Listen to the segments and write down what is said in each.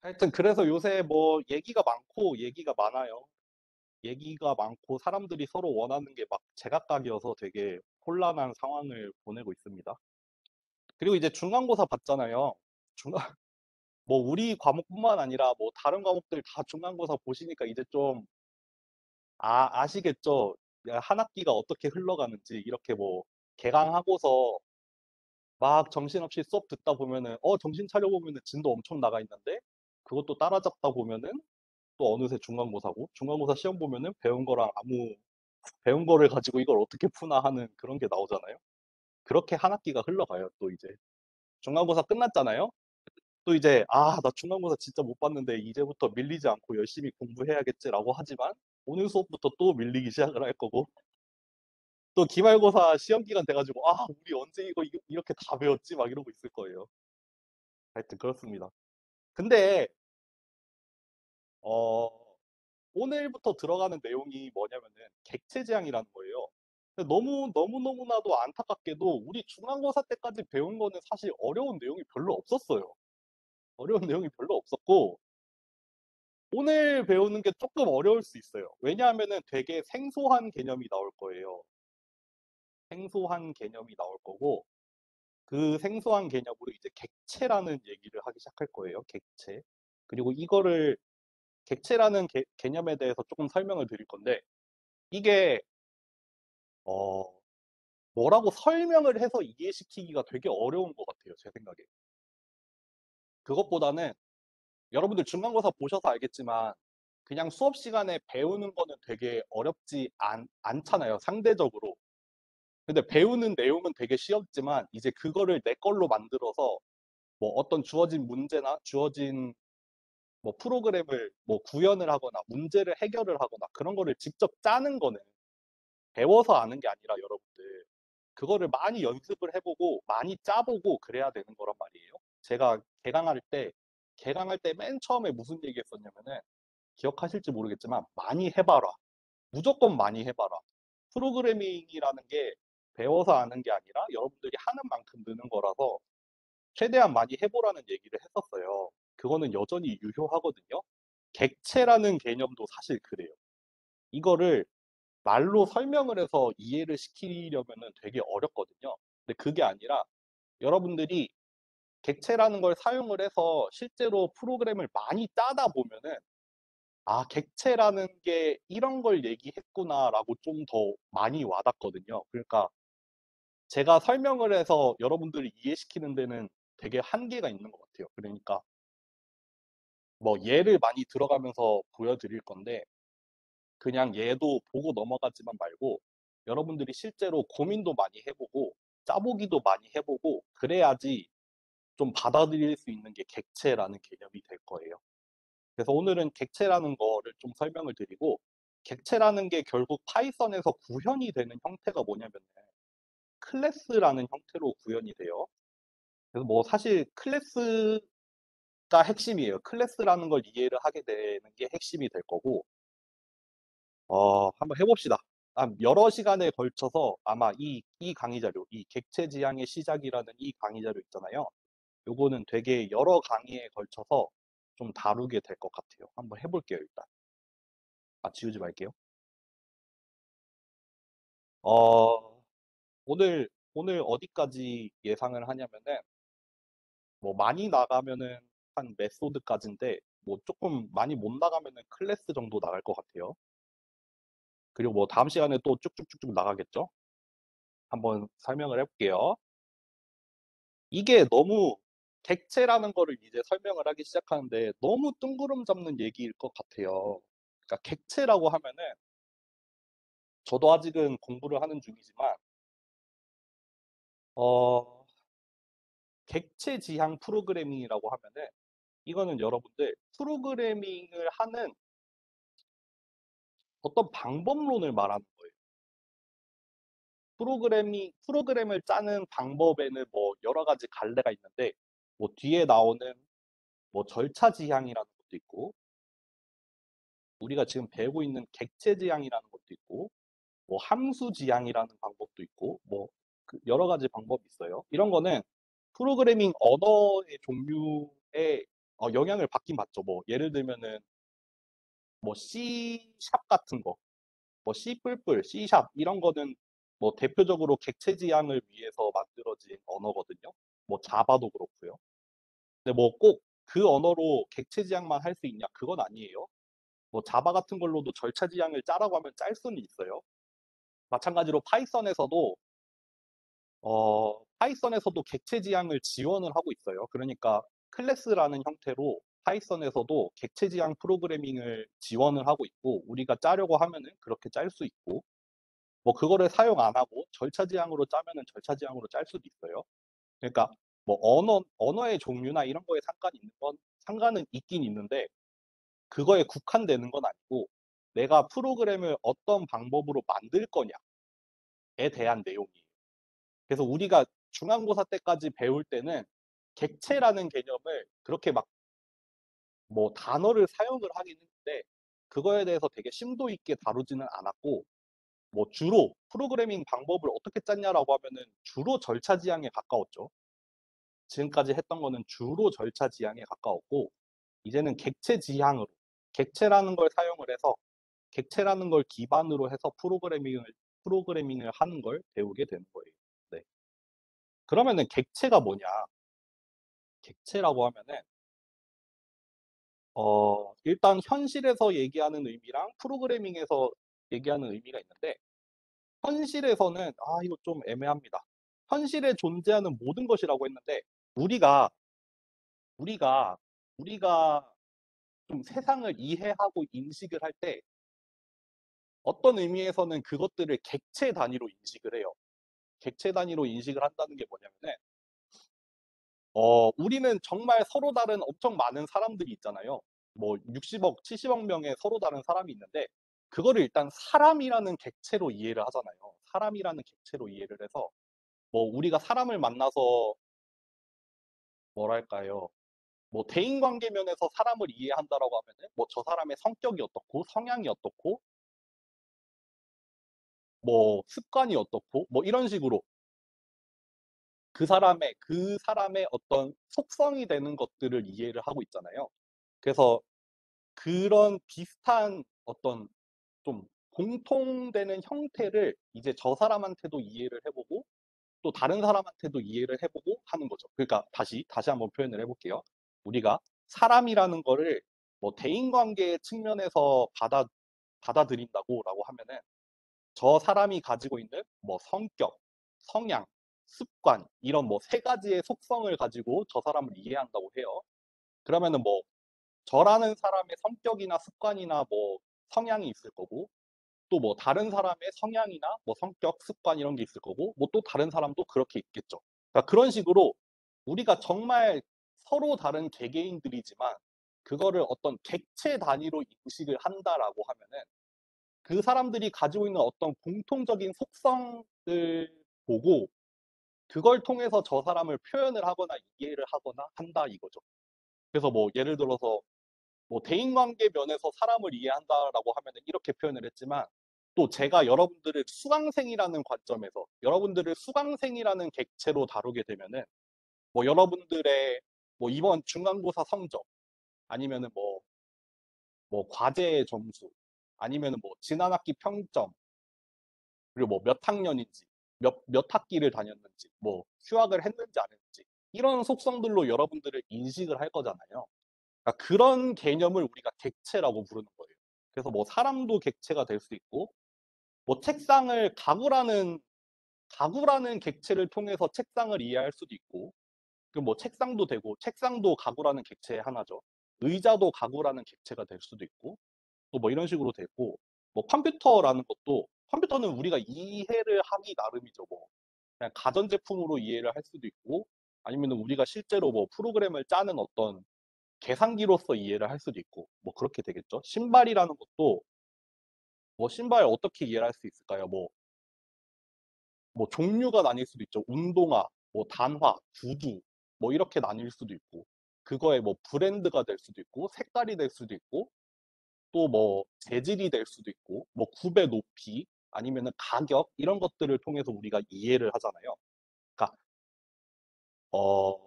하여튼 그래서 요새 뭐 얘기가 많아요. 얘기가 많고 사람들이 서로 원하는 게 막 제각각이어서 되게 혼란한 상황을 보내고 있습니다. 그리고 이제 중간고사 봤잖아요. 중간 뭐 우리 과목뿐만 아니라 뭐 다른 과목들 다 중간고사 보시니까 이제 좀 아시겠죠? 한 학기가 어떻게 흘러가는지 이렇게 뭐 개강하고서 막 정신없이 수업 듣다 보면은 정신 차려 보면은 진도 엄청 나가 있는데 그것도 따라잡다 보면은 또 어느새 중간고사고 중간고사 시험 보면은 배운 거를 가지고 이걸 어떻게 푸나 하는 그런 게 나오잖아요. 그렇게 한 학기가 흘러가요, 또 이제. 중간고사 끝났잖아요. 또 이제 '아 나 중간고사 진짜 못 봤는데 이제부터 밀리지 않고 열심히 공부해야겠지.'라고 하지만 오늘 수업부터 또 밀리기 시작을 할 거고 또 기말고사 시험 기간 돼 가지고 '아 우리 언제 이렇게 다 배웠지?' 막 이러고 있을 거예요. 하여튼 그렇습니다. 근데 어 오늘부터 들어가는 내용이 뭐냐면은 객체 지향이라는 거예요. 근데 너무너무나도 안타깝게도 우리 중간고사 때까지 배운 거는 사실 어려운 내용이 별로 없었어요. 어려운 내용이 별로 없었고 오늘 배우는 게 쪼끔 어려울 수 있어요. 왜냐하면은 되게 생소한 개념이 나올 거예요. 생소한 개념이 나올 거고 그 생소한 개념으로 이제 객체라는 얘기를 하기 시작할 거예요, 객체. 그리고 이거를 객체라는 개념에 대해서 쪼끔 설명을 드릴 건데 이게 어 뭐라고 설명을 해서 이해시키기가 되게 어려운 것 같아요, 제 생각에. 그것보다는 여러분들 중간고사 보셔서 알겠지만 그냥 수업 시간에 배우는 거는 되게 어렵지 않잖아요, 상대적으로. 근데 배우는 내용은 되게 쉬웠지만 이제 그거를 내 걸로 만들어서 뭐 어떤 주어진 문제나 주어진 뭐 프로그램을 뭐 구현을 하거나 문제를 해결을 하거나 그런 거를 직접 짜는 거는 배워서 아는 게 아니라 여러분들 그거를 많이 연습을 해 보고 많이 짜 보고 그래야 되는 거란 말이에요. 제가 개강할 때 맨 처음에 무슨 얘기했었냐면은 기억하실지 모르겠지만 "많이 해 봐라. 무조건 많이 해 봐라." 프로그래밍이라는 게 배워서 아는 게 아니라 여러분들이 하는 만큼 느는 거라서 최대한 많이 해 보라는 얘기를 했었어요. 그거는 여전히 유효하거든요. 객체라는 개념도 사실 그래요. 이거를 말로 설명을 해서 이해를 시키려면은 되게 어렵거든요. 근데 그게 아니라 여러분들이 객체라는 걸 사용을 해서 실제로 프로그램을 많이 짜다 보면은 '아 객체라는 게 이런 걸 얘기했구나.'라고 좀 더 많이 와 닿거든요. 그러니까 제가 설명을 해서 여러분들을 이해시키는 데는 되게 한계가 있는 것 같아요. 그러니까 뭐 예를 많이 들어가면서 보여 드릴 건데 그냥 얘도 보고 넘어가지만 말고 여러분들이 실제로 고민도 많이 해 보고 짜 보기도 많이 해 보고 그래야지 좀 받아들일 수 있는 게 객체라는 개념이 될 거예요. 그래서 오늘은 객체라는 거를 좀 설명을 드리고 객체라는 게 결국 파이썬에서 구현이 되는 형태가 뭐냐면은 클래스라는 형태로 구현이 돼요. 그래서 뭐 사실 클래스가 핵심이에요. 클래스라는 걸 이해를 하게 되는 게 핵심이 될 거고 한번 해 봅시다. 여러 시간에 걸쳐서 아마 이 강의 자료, 이 객체 지향의 시작이라는 이 강의 자료 있잖아요. 요거는 되게 여러 강의에 걸쳐서 좀 다루게 될 것 같아요. 한번 해 볼게요, 일단. 지우지 말게요. 어 오늘 어디까지 예상을 하냐면은 뭐 많이 나가면은 한 메소드까지인데 뭐 쪼끔 많이 못 나가면은 클래스 정도 나갈 것 같아요. 그리고 뭐 다음 시간에 또 쭉쭉쭉쭉 나가겠죠? 한번 설명을 해 볼게요. 이게 너무 객체라는 거를 이제 설명을 하기 시작하는데 너무 뜬구름 잡는 얘기일 것 같아요. 그러니까 객체라고 하면은 저도 아직은 공부를 하는 중이지만 어 객체 지향 프로그래밍이라고 하면은 이거는 여러분들 프로그래밍을 하는 어떤 방법론을 말하는 거예요. 프로그램을 짜는 방법에는 뭐 여러 가지 갈래가 있는데 뭐 뒤에 나오는 뭐 절차 지향이라는 것도 있고 우리가 지금 배우고 있는 객체 지향이라는 것도 있고 뭐 함수 지향이라는 방법도 있고 뭐 여러 가지 방법이 있어요. 이런 거는 프로그래밍 언어의 종류의 영향을 받긴 받죠. 뭐 예를 들면은 뭐 C# 같은 거, 뭐 C++, C# 이런 거는 뭐 대표적으로 객체 지향을 위해서 만들어진 언어거든요. 뭐 자바도 그렇고요. 근데 뭐 꼭 그 언어로 객체 지향만 할 수 있냐? 그건 아니에요. 뭐 자바 같은 걸로도 절차 지향을 짜라고 하면 짤 수는 있어요. 마찬가지로 파이썬에서도 객체 지향을 지원을 하고 있어요. 그러니까 클래스라는 형태로 파이썬에서도 객체 지향 프로그래밍을 지원을 하고 있고, 우리가 짜려고 하면은 그렇게 짤 수 있고, 뭐 그거를 사용 안 하고 절차 지향으로 짜면은 절차 지향으로 짤 수도 있어요. 그러니까 뭐 언어의 종류나 이런 거에 상관은 있긴 있는데, 그거에 국한되는 건 아니고, 내가 프로그램을 어떤 방법으로 만들 거냐에 대한 내용이에요. 그래서 우리가 중간고사 때까지 배울 때는 객체라는 개념을 그렇게 막 뭐 단어를 사용을 하긴 했는데, 그거에 대해서 되게 심도 있게 다루지는 않았고, 뭐 주로 프로그래밍 방법을 어떻게 짰냐라고 하면은 주로 절차 지향에 가까웠죠. 지금까지 했던 거는 주로 절차 지향에 가까웠고, 이제는 객체 지향으로, 객체라는 걸 사용을 해서, 객체라는 걸 기반으로 해서 프로그래밍을 하는 걸 배우게 되는 거예요. 네. 그러면은 객체가 뭐냐? 객체라고 하면은 일단 현실에서 얘기하는 의미랑 프로그래밍에서 얘기하는 의미가 있는데, 현실에서는 이거 좀 애매합니다. 현실에 존재하는 모든 것이라고 했는데, 우리가 우리가 우리가 좀 세상을 이해하고 인식을 할 때 어떤 의미에서는 그것들을 객체 단위로 인식을 해요. 객체 단위로 인식을 한다는 게 뭐냐면은, 우리는 정말 서로 다른 엄청 많은 사람들이 있잖아요. 뭐 60억, 70억 명의 서로 다른 사람이 있는데, 그거를 일단 사람이라는 객체로 이해를 하잖아요. 사람이라는 객체로 이해를 해서, 뭐 우리가 사람을 만나서 뭐랄까요? 뭐 대인관계 면에서 사람을 이해한다라고 하면은 뭐 저 사람의 성격이 어떻고 성향이 어떻고 뭐 습관이 어떻고 뭐 이런 식으로 그 사람의 어떤 속성이 되는 것들을 이해를 하고 있잖아요. 그래서 그런 비슷한 어떤 좀 공통되는 형태를 이제 저 사람한테도 이해를 해보고, 또 다른 사람한테도 이해를 해보고 하는 거죠. 그러니까 다시 한번 표현을 해볼게요. 우리가 사람이라는 거를 뭐 대인관계 측면에서 받아들인다고라고 하면은, 저 사람이 가지고 있는 뭐 성격, 성향, 습관 이런 뭐 세 가지의 속성을 가지고 저 사람을 이해한다고 해요. 그러면은 뭐 저라는 사람의 성격이나 습관이나 뭐 성향이 있을 거고, 또 뭐 다른 사람의 성향이나 뭐 성격, 습관 이런 게 있을 거고, 뭐 또 다른 사람도 그렇게 있겠죠. 그러니까 그런 식으로 우리가 정말 서로 다른 개개인들이지만 그거를 어떤 객체 단위로 인식을 한다라고 하면은, 그 사람들이 가지고 있는 어떤 공통적인 속성을 보고 그걸 통해서 저 사람을 표현을 하거나 이해를 하거나 한다 이거죠. 그래서 뭐 예를 들어서 뭐 대인관계 면에서 사람을 이해한다라고 하면은 이렇게 표현을 했지만, 또 제가 여러분들을 수강생이라는 객체로 다루게 되면은, 뭐 여러분들의 뭐 이번 중간고사 성적, 아니면은 뭐 과제 점수, 아니면은 뭐 지난 학기 평점, 그리고 뭐 몇 학년인지, 몇 학기를 다녔는지, 뭐 휴학을 했는지 안 했는지, 이런 속성들로 여러분들을 인식을 할 거잖아요. 그러니까 그런 개념을 우리가 객체라고 부르는 거예요. 그래서 뭐 사람도 객체가 될 수 있고, 뭐 책상을 가구라는 객체를 통해서 책상을 이해할 수도 있고, 그 뭐 책상도 되고, 책상도 가구라는 객체의 하나죠. 의자도 가구라는 객체가 될 수도 있고, 또 뭐 이런 식으로 되고, 뭐 컴퓨터는 우리가 이해를 하기 나름이죠. 뭐 그냥 가전제품으로 이해를 할 수도 있고, 아니면 우리가 실제로 뭐 프로그램을 짜는 어떤 계산기로서 이해를 할 수도 있고, 뭐 그렇게 되겠죠. 신발이라는 것도 뭐 신발 어떻게 이해를 할 수 있을까요? 뭐 종류가 나뉠 수도 있죠. 운동화, 뭐 단화, 구두, 뭐 이렇게 나뉠 수도 있고, 그거의 뭐 브랜드가 될 수도 있고, 색깔이 될 수도 있고, 또 뭐 재질이 될 수도 있고, 뭐 굽의 높이, 아니면은 가격 이런 것들을 통해서 우리가 이해를 하잖아요. 그러니까 어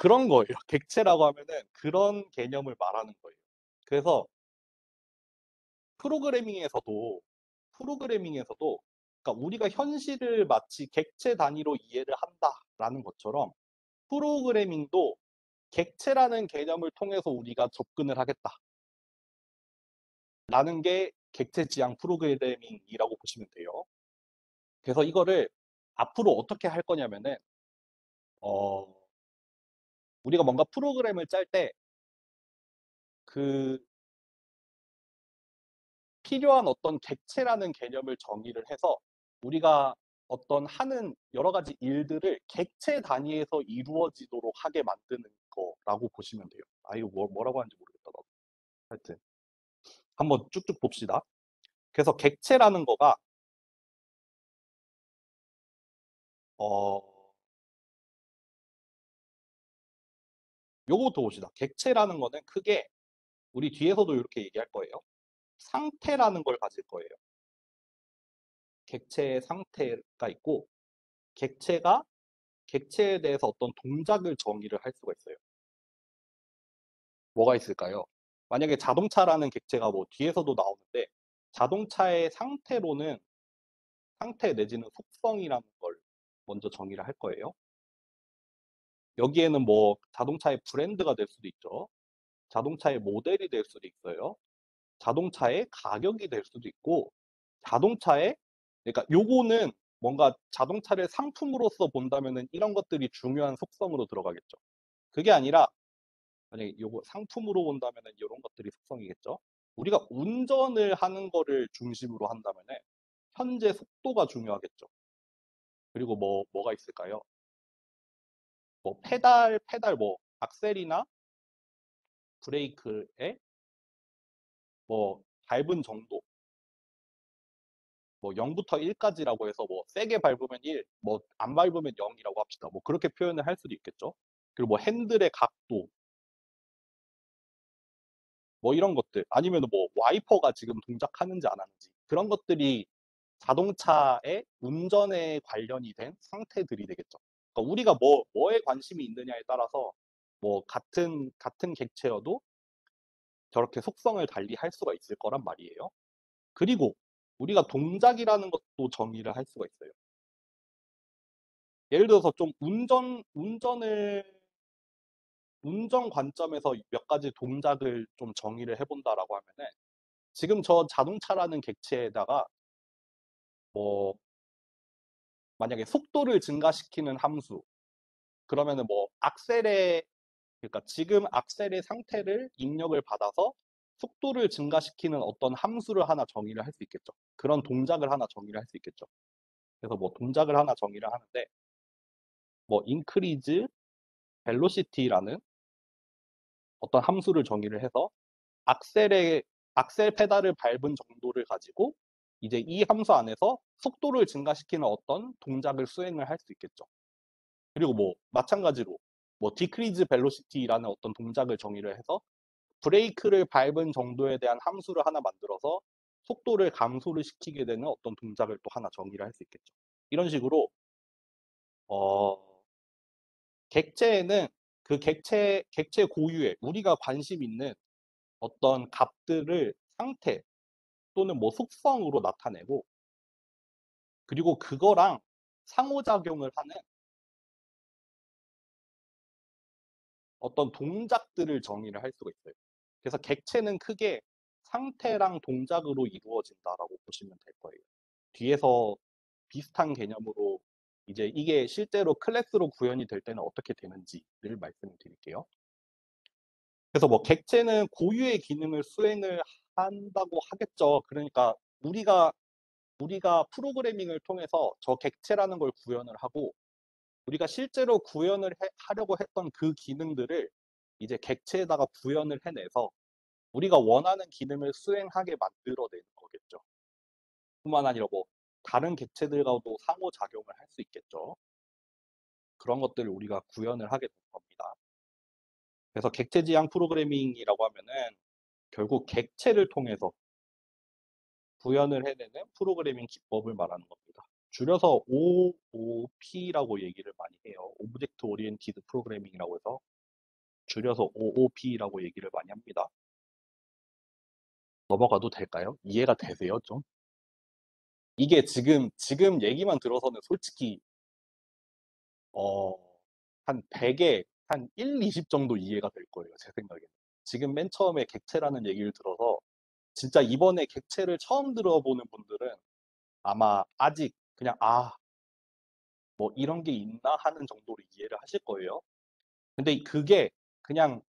그런 거예요. 객체라고 하면은 그런 개념을 말하는 거예요. 그래서 프로그래밍에서도 프로그래밍에서도 그러니까 우리가 현실을 마치 객체 단위로 이해를 한다라는 것처럼 프로그래밍도 객체라는 개념을 통해서 우리가 접근을 하겠다라는 게 객체 지향 프로그래밍이라고 보시면 돼요. 그래서 이거를 앞으로 어떻게 할 거냐면은 어 우리가 뭔가 프로그램을 짤 때 그 필요한 어떤 객체라는 개념을 정의를 해서 우리가 어떤 하는 여러 가지 일들을 객체 단위에서 이루어지도록 하게 만드는 거라고 보시면 돼요. 아 이거 뭐라고 하는지 모르겠다 나도. 하여튼 한번 쭉쭉 봅시다. 그래서 객체라는 거가 어 요거부터 봅시다. 객체라는 거는 크게 우리 뒤에서도 이렇게 얘기할 거예요. 상태라는 걸 가질 거예요. 객체의 상태가 있고 객체가 객체에 대해서 어떤 동작을 정의를 할 수가 있어요. 뭐가 있을까요? 만약에 자동차라는 객체가 뭐 뒤에서도 나오는데 자동차의 상태로는 상태 내지는 속성이라는 걸 먼저 정의를 할 거예요. 여기에는 뭐 자동차의 브랜드가 될 수도 있죠. 자동차의 모델이 될 수도 있어요. 자동차의 가격이 될 수도 있고 자동차의 그러니까 요거는 뭔가 자동차를 상품으로서 본다면은 이런 것들이 중요한 속성으로 들어가겠죠. 그게 아니라 만약에 요거 상품으로 본다면은 요런 것들이 속성이겠죠. 우리가 운전을 하는 거를 중심으로 한다면은 현재 속도가 중요하겠죠. 그리고 뭐가 있을까요? 뭐 페달 뭐 악셀이나 브레이크의 뭐 밟은 정도 뭐 0부터 1까지라고 해서 뭐 세게 밟으면 1, 뭐 안 밟으면 0이라고 합시다. 뭐 그렇게 표현을 할 수도 있겠죠. 그리고 뭐 핸들의 각도, 뭐 이런 것들, 아니면 뭐 와이퍼가 지금 동작하는지 안 하는지 그런 것들이 자동차의 운전에 관련이 된 상태들이 되겠죠. 그러니까 우리가 뭐에 관심이 있느냐에 따라서 뭐 같은 객체여도 저렇게 속성을 달리 할 수가 있을 거란 말이에요. 그리고 우리가 동작이라는 것도 정의를 할 수가 있어요. 예를 들어서 좀 운전 관점에서 몇 가지 동작을 좀 정의를 해본다라고 하면은 지금 저 자동차라는 객체에다가 뭐 만약에 속도를 증가시키는 함수 그러면은 뭐 악셀의 그러니까 지금 악셀의 상태를 입력을 받아서 속도를 증가시키는 어떤 함수를 하나 정의를 할 수 있겠죠. 그런 동작을 하나 정의를 할 수 있겠죠. 그래서 뭐 동작을 하나 정의를 하는데 뭐 increase velocity라는 어떤 함수를 정의를 해서 악셀 페달을 밟은 정도를 가지고 이제 이 함수 안에서 속도를 증가시키는 어떤 동작을 수행을 할 수 있겠죠. 그리고 뭐 마찬가지로 뭐 decrease velocity라는 어떤 동작을 정의를 해서 브레이크를 밟은 정도에 대한 함수를 하나 만들어서 속도를 감소를 시키게 되는 어떤 동작을 또 하나 정의를 할 수 있겠죠. 이런 식으로 어, 객체에는 그 객체 고유의 우리가 관심 있는 어떤 값들을 상태 또는 뭐 속성으로 나타내고 그리고 그거랑 상호작용을 하는 어떤 동작들을 정의를 할 수가 있어요. 그래서 객체는 크게 상태랑 동작으로 이루어진다라고 보시면 될 거예요. 뒤에서 비슷한 개념으로 이제 이게 실제로 클래스로 구현이 될 때는 어떻게 되는지를 말씀을 드릴게요. 그래서 뭐 객체는 고유의 기능을 수행을 한다고 하겠죠. 그러니까 우리가 프로그래밍을 통해서 저 객체라는 걸 구현을 하고 우리가 실제로 하려고 했던 그 기능들을 이제 객체에다가 구현을 해내서 우리가 원하는 기능을 수행하게 만들어내는 거겠죠. 뿐만 아니라 뭐 다른 객체들과도 상호작용을 할 수 있겠죠. 그런 것들을 우리가 구현을 하게 되는 겁니다. 그래서 객체 지향 프로그래밍이라고 하면은 결국 객체를 통해서 구현을 해내는 프로그래밍 기법을 말하는 겁니다. 줄여서 OOP라고 얘기를 많이 해요. 오브젝트 오리엔티드 프로그래밍이라고 해서 줄여서 OOP라고 얘기를 많이 합니다. 넘어가도 될까요? 이해가 되세요, 좀? 이게 지금 얘기만 들어서는 솔직히 어, 한 100에 한 1, 20 정도 이해가 될 거예요, 제 생각에는. 지금 맨 처음에 객체라는 얘기를 들어서 진짜 이번에 객체를 처음 들어보는 분들은 아마 아직 그냥 뭐 이런 게 있나 하는 정도로 이해를 하실 거예요. 근데 그게 그냥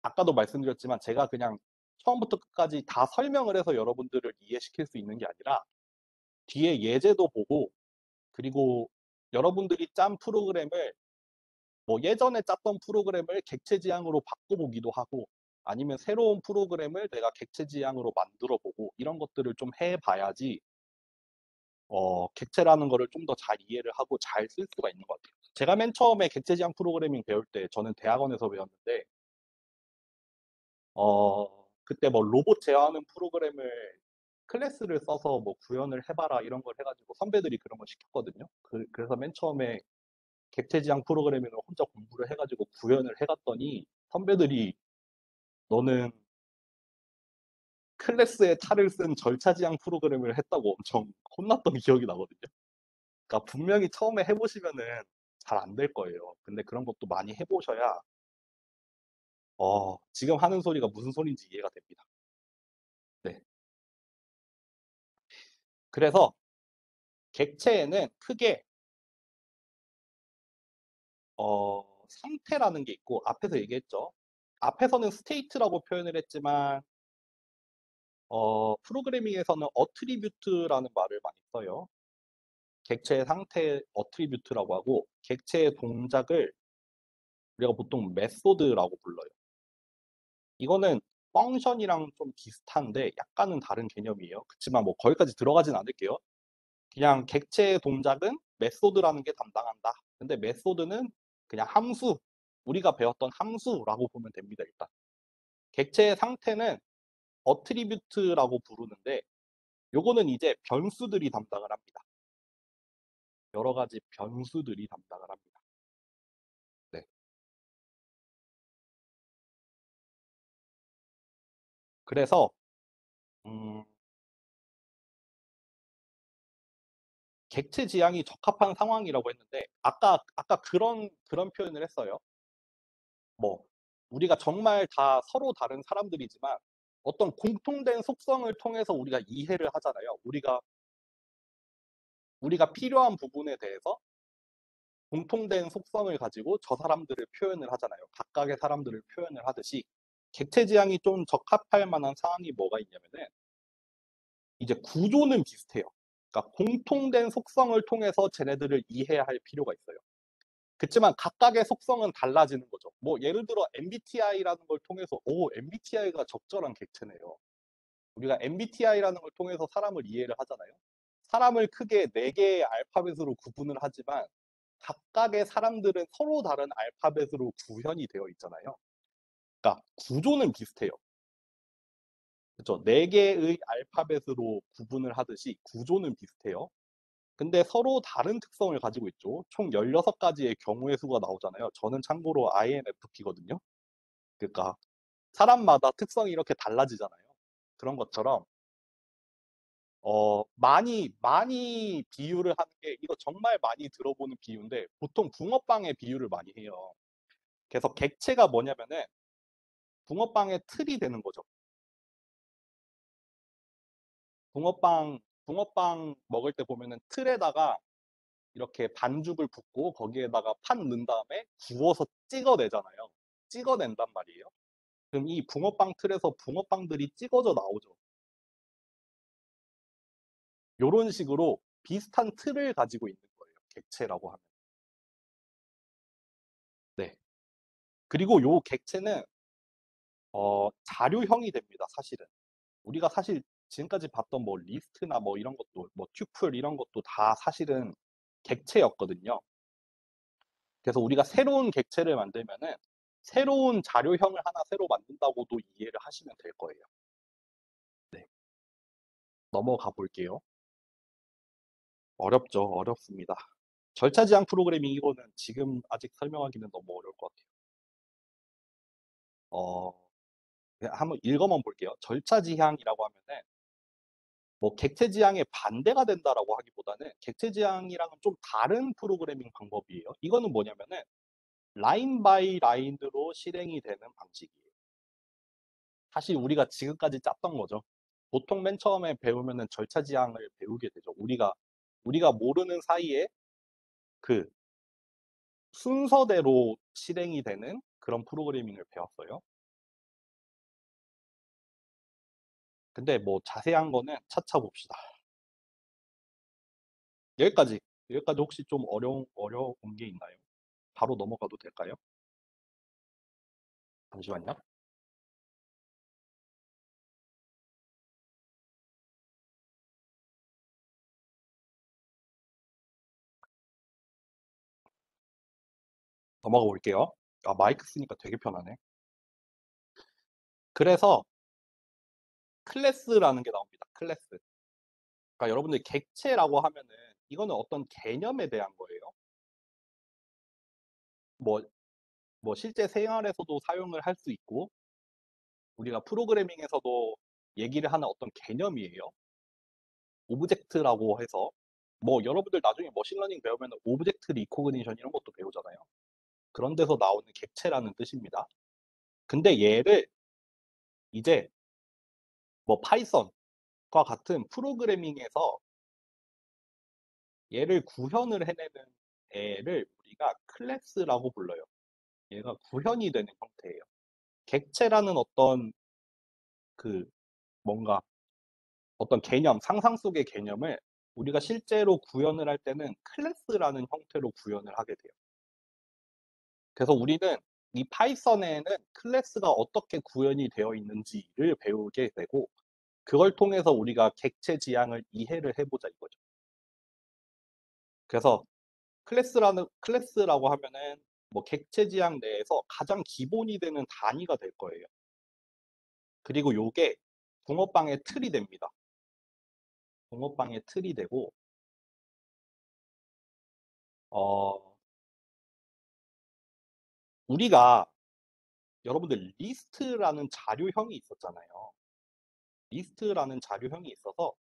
아까도 말씀드렸지만 제가 그냥 처음부터 끝까지 다 설명을 해서 여러분들을 이해시킬 수 있는 게 아니라 뒤에 예제도 보고 그리고 여러분들이 짠 프로그램을 뭐 예전에 짰던 프로그램을 객체 지향으로 바꿔보기도 하고 아니면 새로운 프로그램을 내가 객체 지향으로 만들어 보고 이런 것들을 좀 해봐야지 객체라는 거를 좀 더 잘 이해를 하고 잘 쓸 수가 있는 것 같아요. 제가 맨 처음에 객체 지향 프로그래밍 배울 때 저는 대학원에서 배웠는데 그때 뭐 로봇 제어하는 프로그램을 클래스를 써서 뭐 구현을 해봐라 이런 걸 해가지고 선배들이 그런 걸 시켰거든요. 그래서 맨 처음에 객체 지향 프로그래밍을 혼자 공부를 해가지고 구현을 해갔더니 선배들이 너는 클래스에 탈을 쓴 절차 지향 프로그램을 했다고 엄청 혼났던 기억이 나거든요. 그러니까 분명히 처음에 해보시면은 잘 안 될 거예요. 근데 그런 것도 많이 해보셔야 지금 하는 소리가 무슨 소리인지 이해가 됩니다. 네. 그래서 객체에는 크게 상태라는 게 있고 앞에서 얘기했죠. 앞에서는 스테이트라고 표현을 했지만 프로그래밍에서는 어트리뷰트라는 말을 많이 써요. 객체의 상태 어트리뷰트라고 하고 객체의 동작을 우리가 보통 메소드라고 불러요. 이거는 펑션이랑 좀 비슷한데 약간은 다른 개념이에요. 그렇지만 뭐 거기까지 들어가진 않을게요. 그냥 객체의 동작은 메소드라는 게 담당한다. 근데 메소드는 그냥 함수, 우리가 배웠던 함수라고 보면 됩니다, 일단. 객체의 상태는 어트리뷰트라고 부르는데 요거는 이제 변수들이 담당을 합니다. 여러 가지 변수들이 담당을 합니다. 네. 그래서 음, 객체 지향이 적합한 상황이라고 했는데 아까 그런 표현을 했어요. 뭐 우리가 정말 다 서로 다른 사람들이지만 어떤 공통된 속성을 통해서 우리가 이해를 하잖아요. 우리가 필요한 부분에 대해서 공통된 속성을 가지고 저 사람들을 표현을 하잖아요. 각각의 사람들을 표현을 하듯이 객체 지향이 좀 적합할 만한 상황이 뭐가 있냐면은 이제 구조는 비슷해요. 그러니까 공통된 속성을 통해서 쟤네들을 이해해야 할 필요가 있어요. 그렇지만 각각의 속성은 달라지는 거죠. 뭐 예를 들어 MBTI라는 걸 통해서 MBTI가 적절한 객체네요. 우리가 MBTI라는 걸 통해서 사람을 이해를 하잖아요. 사람을 크게 4개의 알파벳으로 구분을 하지만 각각의 사람들은 서로 다른 알파벳으로 구현이 되어 있잖아요. 그러니까 구조는 비슷해요. 그렇죠? 4개의 알파벳으로 구분을 하듯이 구조는 비슷해요. 근데 서로 다른 특성을 가지고 있죠. 총 16가지의 경우의 수가 나오잖아요. 저는 참고로 INFP거든요. 그러니까 사람마다 특성이 이렇게 달라지잖아요. 그런 것처럼 많이 비유를 하는 게 이거 정말 많이 들어보는 비유인데 보통 붕어빵의 비유를 많이 해요. 그래서 객체가 뭐냐면은 붕어빵의 틀이 되는 거죠. 붕어빵 먹을 때 보면은 틀에다가 이렇게 반죽을 붓고 거기에다가 판 넣은 다음에 구워서 찍어내잖아요. 찍어낸단 말이에요. 그럼 이 붕어빵 틀에서 붕어빵들이 찍어져 나오죠. 요런 식으로 비슷한 틀을 가지고 있는 거예요. 객체라고 하면. 네. 그리고 요 객체는 자료형이 됩니다. 사실은. 우리가 사실 지금까지 봤던 뭐 리스트나 뭐 이런 것도 뭐 튜플 이런 것도 다 사실은 객체였거든요. 그래서 우리가 새로운 객체를 만들면은 새로운 자료형을 하나 새로 만든다고도 이해를 하시면 될 거예요. 네. 넘어가 볼게요. 어렵죠. 어렵습니다. 절차 지향 프로그래밍 이거는 지금 아직 설명하기는 너무 어려울 것 같아요. 어 그냥 한번 읽어만 볼게요. 절차 지향이라고 하면은 뭐 객체 지향에 반대가 된다라고 하기보다는 객체 지향이랑은 좀 다른 프로그래밍 방법이에요. 이거는 뭐냐면은 라인 바이 라인으로 실행이 되는 방식이에요. 사실 우리가 지금까지 짰던 거죠. 보통 맨 처음에 배우면은 절차 지향을 배우게 되죠. 우리가 모르는 사이에 그 순서대로 실행이 되는 그런 프로그래밍을 배웠어요. 근데 뭐 자세한 거는 차차 봅시다. 여기까지. 여기까지 혹시 좀 어려운 게 있나요? 바로 넘어가도 될까요? 잠시만요. 넘어가 볼게요. 아, 마이크 쓰니까 되게 편하네. 그래서 클래스라는 게 나옵니다. 클래스. 그러니까 여러분들 객체라고 하면은 이거는 어떤 개념에 대한 거예요. 뭐 실제 생활에서도 사용을 할 수 있고 우리가 프로그래밍에서도 얘기를 하는 어떤 개념이에요. 오브젝트라고 해서 뭐 여러분들 나중에 머신러닝 배우면 오브젝트 리코그니션 이런 것도 배우잖아요. 그런 데서 나오는 객체라는 뜻입니다. 근데 얘를 이제 뭐 파이썬과 같은 프로그래밍에서 얘를 구현을 해내는 애를 우리가 클래스라고 불러요. 얘가 구현이 되는 형태예요. 객체라는 어떤 그 뭔가 어떤 개념, 상상 속의 개념을 우리가 실제로 구현을 할 때는 클래스라는 형태로 구현을 하게 돼요. 그래서 우리는 이 파이썬에는 클래스가 어떻게 구현이 되어 있는지를 배우게 되고 그걸 통해서 우리가 객체 지향을 이해를 해 보자 이거죠. 그래서 클래스라고 하면은 뭐 객체 지향 내에서 가장 기본이 되는 단위가 될 거예요. 그리고 요게 붕어빵의 틀이 됩니다. 붕어빵의 틀이 되고 어 우리가 여러분들 리스트라는 자료형이 있었잖아요. 리스트라는 자료형이 있어서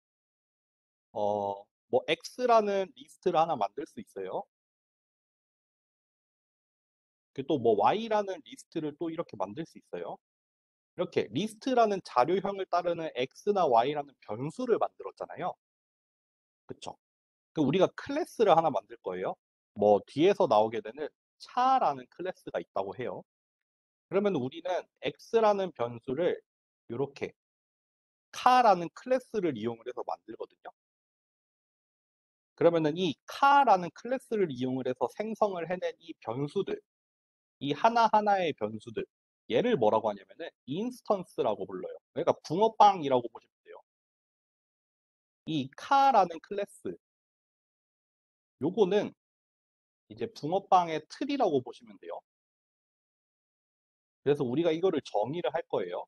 뭐 X라는 리스트를 하나 만들 수 있어요. 그 또 뭐 Y라는 리스트를 또 이렇게 만들 수 있어요. 이렇게 리스트라는 자료형을 따르는 X나 Y라는 변수를 만들었잖아요. 그쵸? 그 우리가 클래스를 하나 만들 거예요. 뭐 뒤에서 나오게 되는 차라는 클래스가 있다고 해요. 그러면 우리는 X라는 변수를 요렇게 카라는 클래스를 이용을 해서 만들거든요. 그러면은 이 카라는 클래스를 이용을 해서 생성을 해낸 이 변수들, 이 하나하나의 변수들, 얘를 뭐라고 하냐면은 인스턴스라고 불러요. 그러니까 붕어빵이라고 보시면 돼요. 이 카라는 클래스, 요거는 이제 붕어빵의 틀이라고 보시면 돼요. 그래서 우리가 이거를 정의를 할 거예요.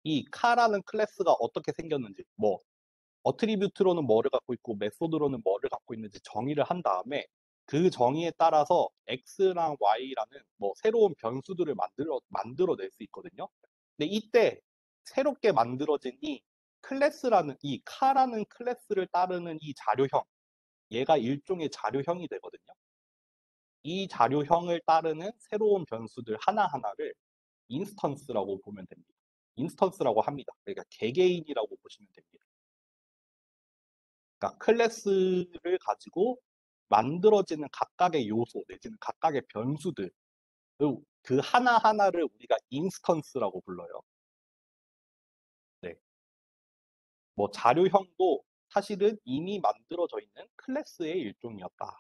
이 카라는 클래스가 어떻게 생겼는지, 뭐 어트리뷰트로는 뭐를 갖고 있고 메소드로는 뭐를 갖고 있는지 정의를 한 다음에 그 정의에 따라서 X랑 Y라는 뭐 새로운 변수들을 만들어낼 수 있거든요. 근데 이때 새롭게 만들어진 이 클래스라는 이 카라는 클래스를 따르는 이 자료형, 얘가 일종의 자료형이 되거든요. 이 자료형을 따르는 새로운 변수들 하나하나를 인스턴스라고 보면 됩니다. 인스턴스라고 합니다. 그러니까 개개인이라고 보시면 됩니다. 그러니까 클래스를 가지고 만들어지는 각각의 요소 내지는 각각의 변수들 그 하나하나를 우리가 인스턴스라고 불러요. 네. 뭐 자료형도 사실은 이미 만들어져 있는 클래스의 일종이었다.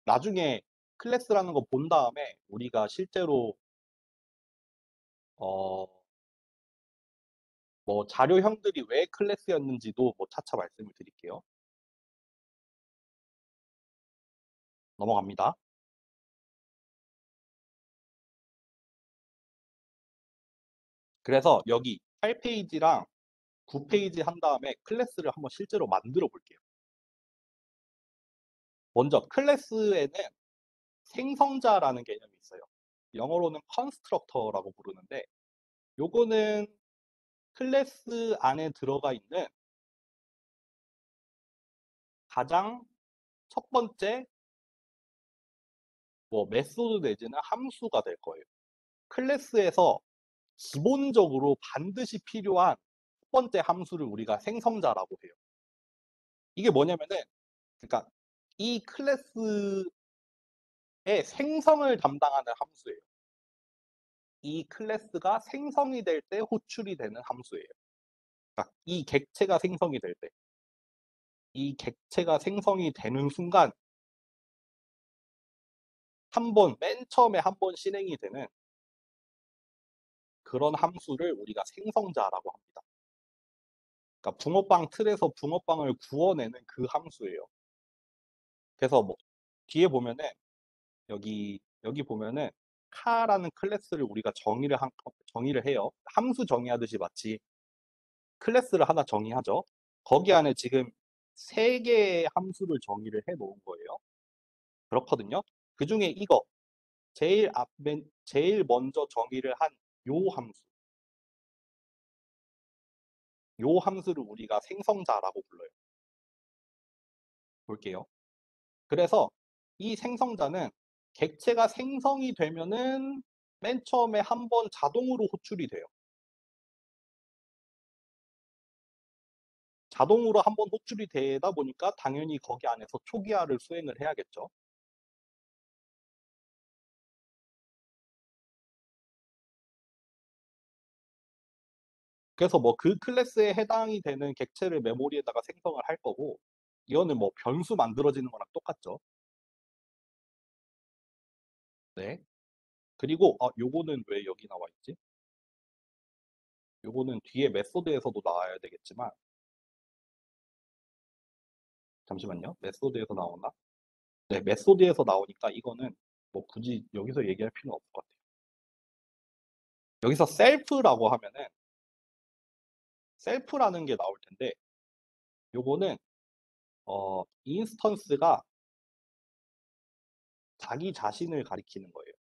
나중에 클래스라는 거 본 다음에 우리가 실제로 어 뭐 자료형들이 왜 클래스였는지도 뭐 차차 말씀을 드릴게요. 넘어갑니다. 그래서 여기 8페이지랑 9페이지 한 다음에 클래스를 한번 실제로 만들어 볼게요. 먼저 클래스에는 생성자라는 개념이 있어요. 영어로는 constructor라고 부르는데 요거는 클래스 안에 들어가 있는 가장 첫 번째 뭐 메소드 내지는 함수가 될 거예요. 클래스에서 기본적으로 반드시 필요한 첫 번째 함수를 우리가 생성자라고 해요. 이게 뭐냐면은 그러니까 이 클래스의 생성을 담당하는 함수예요. 이 클래스가 생성이 될 때 호출이 되는 함수예요. 그러니까 이 객체가 생성이 될 때, 이 객체가 생성이 되는 순간 맨 처음에 한 번 실행이 되는 그런 함수를 우리가 생성자라고 합니다. 그러니까 붕어빵 틀에서 붕어빵을 구워내는 그 함수예요. 그래서 뭐 뒤에 보면은 여기 보면은 카라는 클래스를 우리가 정의를 해요. 함수 정의하듯이 마치 클래스를 하나 정의하죠. 거기 안에 지금 3개의 함수를 정의를 해 놓은 거예요. 그렇거든요. 그중에 이거 제일 먼저 정의를 한 요 함수. 요 함수를 우리가 생성자라고 불러요. 볼게요. 그래서 이 생성자는 객체가 생성이 되면은 맨 처음에 한 번 자동으로 호출이 돼요. 자동으로 한 번 호출이 되다 보니까 당연히 거기 안에서 초기화를 수행을 해야겠죠. 그래서 뭐 그 클래스에 해당이 되는 객체를 메모리에다가 생성을 할 거고 이거는 뭐 변수 만들어지는 거랑 똑같죠. 네. 그리고 요거는 왜 여기 나와 있지? 요거는 뒤에 메소드에서도 나와야 되겠지만 잠시만요. 메소드에서 나오나? 네, 메소드에서 나오니까 이거는 뭐 굳이 여기서 얘기할 필요는 없을 것 같아요. 여기서 셀프라고 하면은 셀프라는 게 나올 텐데 요거는 인스턴스가 자기 자신을 가리키는 거예요.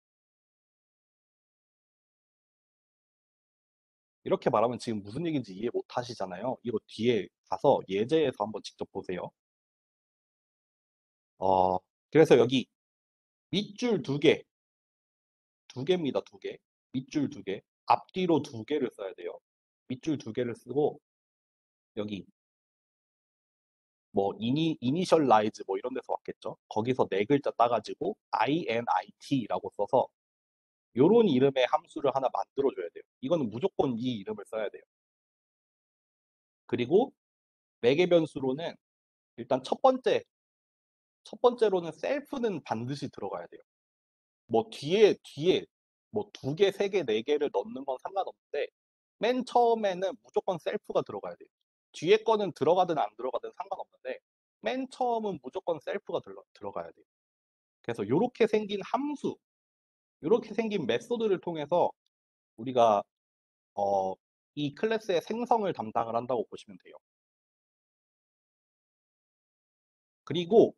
이렇게 말하면 지금 무슨 얘기인지 이해 못 하시잖아요. 이거 뒤에 가서 예제에서 한번 직접 보세요. 그래서 여기 밑줄 2개, 2개입니다. 2개. 밑줄 2개. 앞뒤로 2개를 써야 돼요. 밑줄 2개를 쓰고 여기 뭐 이니셜라이즈 뭐 이런 데서 왔겠죠. 거기서 4글자 따가지고 init라고 써서 요런 이름의 함수를 하나 만들어 줘야 돼요. 이거는 무조건 이 이름을 써야 돼요. 그리고 매개 변수로는 일단 첫 번째로는 셀프는 반드시 들어가야 돼요. 뭐 뒤에 뭐 2개, 3개, 4개를 넣는 건 상관없는데 맨 처음에는 무조건 셀프가 들어가야 돼요. 뒤에 거는 들어가든 안 들어가든 상관없는데 맨 처음은 무조건 셀프가 들어가야 돼요. 그래서 요렇게 생긴 함수, 요렇게 생긴 메소드를 통해서 우리가 이 클래스의 생성을 담당을 한다고 보시면 돼요. 그리고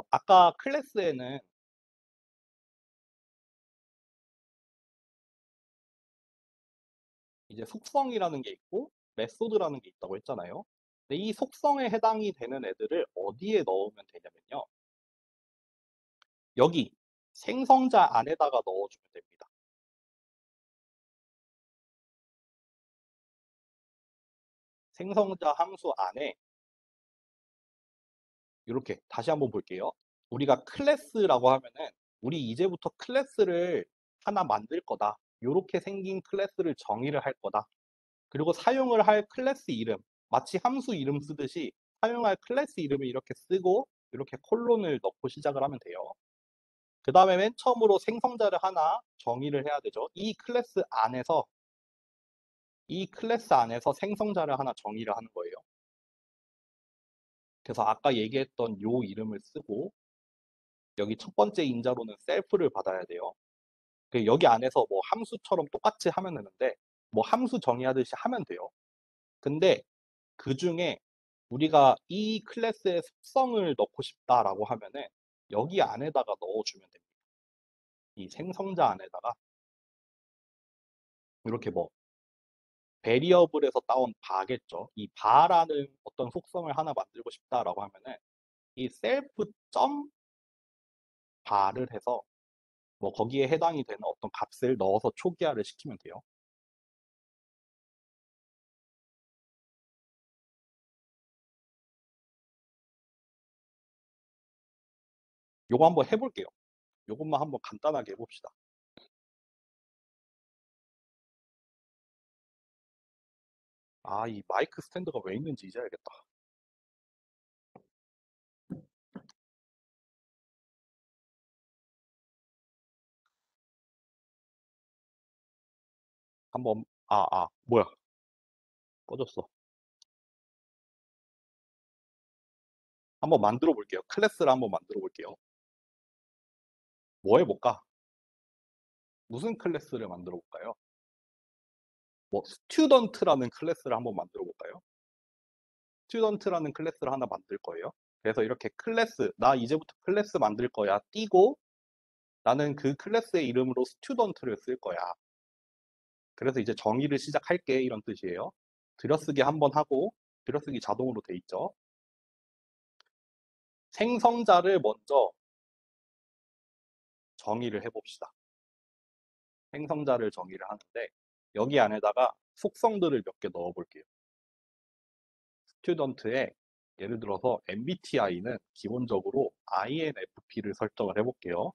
아까 클래스에는 이제 속성이라는 게 있고 메소드라는 게 있다고 했잖아요. 근데 이 속성에 해당이 되는 애들을 어디에 넣으면 되냐면요. 여기 생성자 안에다가 넣어주면 됩니다. 생성자 함수 안에 이렇게 다시 한번 볼게요. 우리가 클래스라고 하면은 우리 이제부터 클래스를 하나 만들 거다. 요렇게 생긴 클래스를 정의를 할 거다. 그리고 사용을 할 클래스 이름, 마치 함수 이름 쓰듯이 사용할 클래스 이름을 이렇게 쓰고 이렇게 콜론을 넣고 시작을 하면 돼요. 그 다음에 맨 처음으로 생성자를 하나 정의를 해야 되죠. 이 클래스 안에서 생성자를 하나 정의를 하는 거예요. 그래서 아까 얘기했던 요 이름을 쓰고 여기 첫 번째 인자로는 셀프를 받아야 돼요. 여기 안에서 뭐 함수처럼 똑같이 하면 되는데 뭐 함수 정의하듯이 하면 돼요. 근데 그중에 우리가 이 클래스의 속성을 넣고 싶다라고 하면은 여기 안에다가 넣어주면 됩니다. 이 생성자 안에다가 이렇게 뭐 베리어블에서 따온 바겠죠. 이 바라는 어떤 속성을 하나 만들고 싶다라고 하면은 이 셀프 점 바를 해서 뭐 거기에 해당이 되는 어떤 값을 넣어서 초기화를 시키면 돼요. 요거 한번 해볼게요. 요것만 한번 간단하게 해봅시다. 아, 이 마이크 스탠드가 왜 있는지 이제 알겠다. 한번, 뭐야. 꺼졌어. 한번 만들어 볼게요. 클래스를 한번 만들어 볼게요. 뭐 해볼까? 무슨 클래스를 만들어 볼까요? 뭐, 스튜던트라는 클래스를 한번 만들어 볼까요? 스튜던트라는 클래스를 하나 만들 거예요. 그래서 이렇게 클래스, 나 이제부터 클래스 만들 거야. 띄고 나는 그 클래스의 이름으로 스튜던트를 쓸 거야. 그래서 이제 정의를 시작할게 이런 뜻이에요. 들여쓰기 한번 하고 들여쓰기 자동으로 돼 있죠. 생성자를 먼저 정의를 해봅시다. 생성자를 정의를 하는데 여기 안에다가 속성들을 몇 개 넣어 볼게요. 스튜던트에 예를 들어서 MBTI는 기본적으로 INFP를 설정을 해볼게요.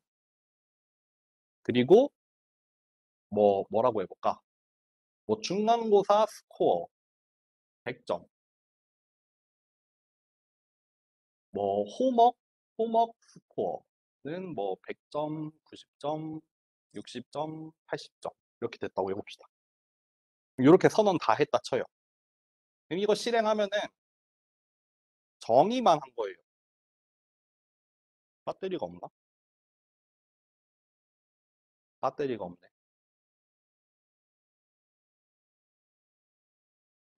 그리고 뭐라고 해볼까? 뭐 중간고사 스코어 100점, 뭐 호목 스코어는 뭐 100점, 90점, 60점, 80점 이렇게 됐다고 해봅시다. 이렇게 선언 다 했다 쳐요. 그럼 이거 실행하면은 정의만 한 거예요. 배터리가 없나? 배터리가 없네.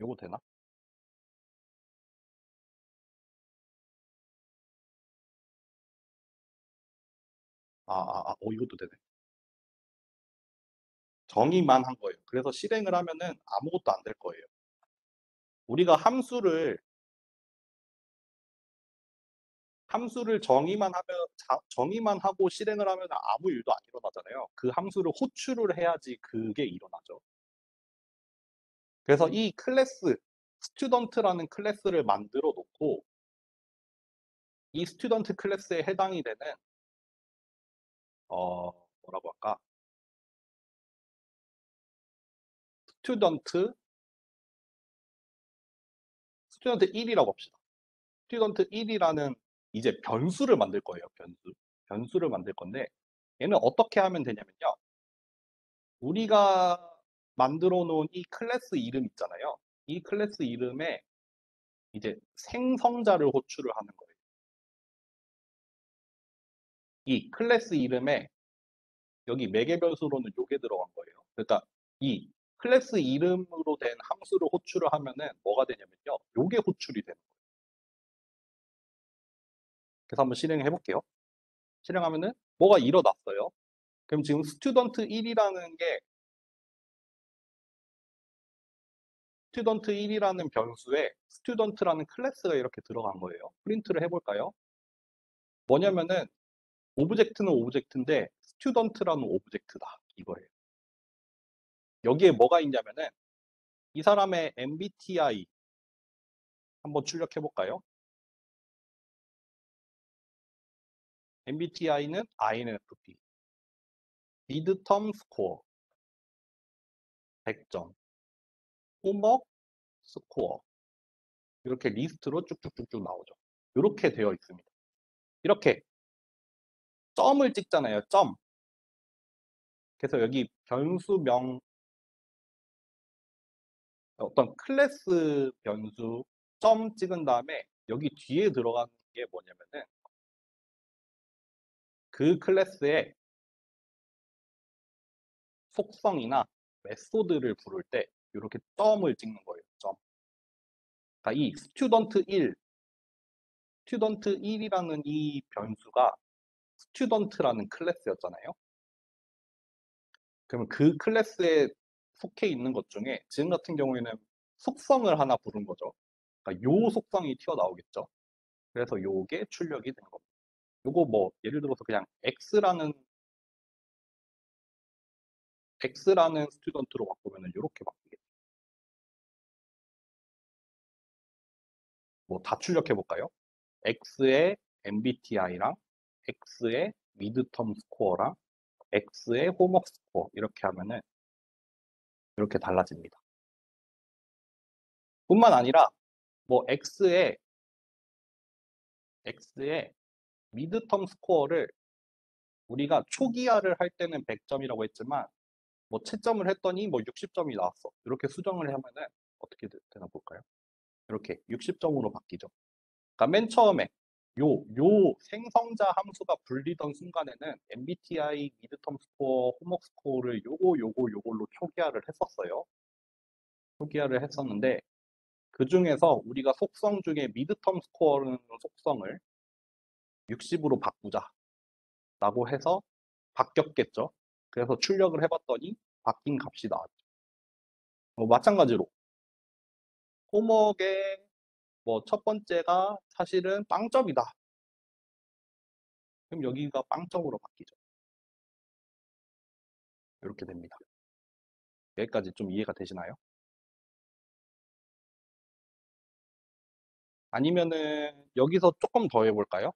요거 되나? 이것도 되네. 정의만 한 거예요. 그래서 실행을 하면은 아무것도 안 될 거예요. 우리가 함수를 정의만 하고 실행을 하면 아무 일도 안 일어나잖아요. 그 함수를 호출을 해야지 그게 일어나죠. 그래서 이 클래스, 스튜던트라는 클래스를 만들어 놓고 이 스튜던트 클래스에 해당이 되는 뭐라고 할까? 스튜던트 스튜던트 1이라고 합시다. 스튜던트 1이라는 이제 변수를 만들 거예요. 변수를 만들 건데 얘는 어떻게 하면 되냐면요. 우리가 만들어 놓은 이 클래스 이름 있잖아요. 이 클래스 이름에 이제 생성자를 호출을 하는 거예요. 이 클래스 이름에 여기 매개 변수로는 요게 들어간 거예요. 그러니까 이 클래스 이름으로 된 함수를 호출을 하면은 뭐가 되냐면요. 요게 호출이 되는 거예요. 그래서 한번 실행해 볼게요. 실행하면은 뭐가 일어났어요. 그럼 지금 스튜던트 1이라는 게 스튜던트 1이라는 변수에 스튜던트라는 클래스가 이렇게 들어간 거예요. 프린트를 해볼까요? 뭐냐면은 오브젝트는 오브젝트인데 스튜던트라는 오브젝트다 이거예요. 여기에 뭐가 있냐면은 이 사람의 MBTI 한번 출력해 볼까요? MBTI는 INFP, 미드텀 스코어 100점, 호목 스코어 이렇게 리스트로 쭉쭉쭉쭉 나오죠. 이렇게 되어 있습니다. 이렇게 점을 찍잖아요. 점. 그래서 여기 변수명 어떤 클래스 변수 점 찍은 다음에 여기 뒤에 들어가는 게 뭐냐면은 그 클래스의 속성이나 메소드를 부를 때 이렇게 점을 찍는 거예요. 점. 그러니까 이 스튜던트1이라는 이 변수가 스튜던트라는 클래스였잖아요. 그러면 그 클래스에 속해 있는 것 중에 지금 같은 경우에는 속성을 하나 부른 거죠. 그러니까 요 속성이 튀어나오겠죠. 그래서 요게 출력이 된 겁니다. 요거 뭐 예를 들어서 그냥 X라는 스튜던트로 바꾸면은 이렇게 바뀌겠죠. 뭐 다 출력해 볼까요? X의 MBTI랑 X의 미드텀 스코어랑 X의 홈워크 스코어 이렇게 하면은 이렇게 달라집니다. 뿐만 아니라 뭐 X의 미드텀 스코어를 우리가 초기화를 할 때는 100점이라고 했지만 뭐 채점을 했더니 뭐 60점이 나왔어. 이렇게 수정을 하면은 어떻게 되나 볼까요? 이렇게 60점으로 바뀌죠. 그러니까 맨 처음에 요 생성자 함수가 불리던 순간에는 MBTI, 미드텀 스코어, 홈워크 스코어를 요걸로 초기화를 했었어요. 초기화를 했었는데 그 중에서 우리가 속성 중에 미드텀 스코어라는 속성을 60으로 바꾸자라고 해서 바뀌었겠죠. 그래서 출력을 해봤더니 바뀐 값이 나왔죠. 마찬가지로 홈워크의 뭐 첫 번째가 사실은 빵점이다. 그럼 여기가 빵점으로 바뀌죠. 이렇게 됩니다. 여기까지 좀 이해가 되시나요? 아니면은 여기서 조금 더 해볼까요?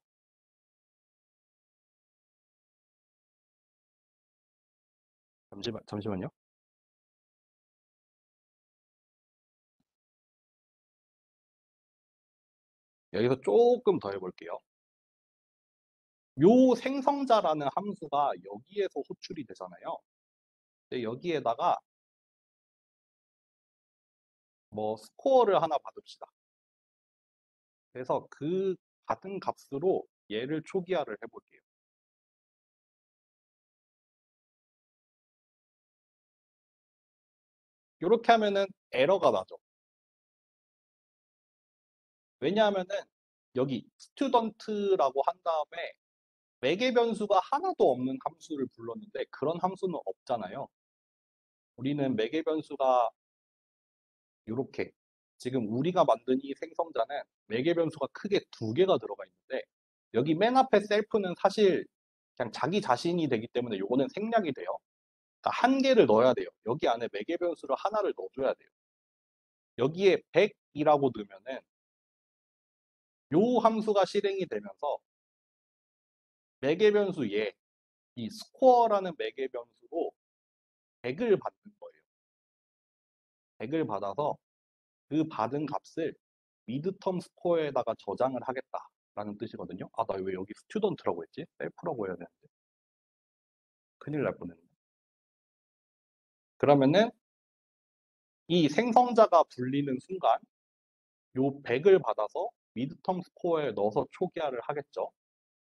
잠시만요. 여기서 조금 더 해볼게요. 요 생성자라는 함수가 여기에서 호출이 되잖아요. 근데 여기에다가 뭐 스코어를 하나 받읍시다. 그래서 그 받은 값으로 얘를 초기화를 해볼게요. 이렇게 하면은 에러가 나죠. 왜냐하면은 여기 스튜던트라고 한 다음에 매개 변수가 하나도 없는 함수를 불렀는데 그런 함수는 없잖아요. 우리는 매개 변수가 이렇게 지금 우리가 만든 이 생성자는 매개 변수가 크게 두 개가 들어가 있는데 여기 맨 앞에 셀프는 사실 그냥 자기 자신이 되기 때문에 요거는 생략이 돼요. 그러니까 한 개를 넣어야 돼요. 여기 안에 매개 변수를 하나를 넣어줘야 돼요. 여기에 100이라고 넣으면은 요 함수가 실행이 되면서 매개 변수 이 스코어라는 매개 변수로 100을 받는 거예요. 100을 받아서 그 받은 값을 미드텀 스코어에다가 저장을 하겠다라는 뜻이거든요. 아, 나 왜 여기 스튜던트라고 했지? 셀프라고 해야 되는데. 큰일 날 뻔했네. 그러면은 이 생성자가 불리는 순간 요 100을 받아서 미드텀 스코어에 넣어서 초기화를 하겠죠.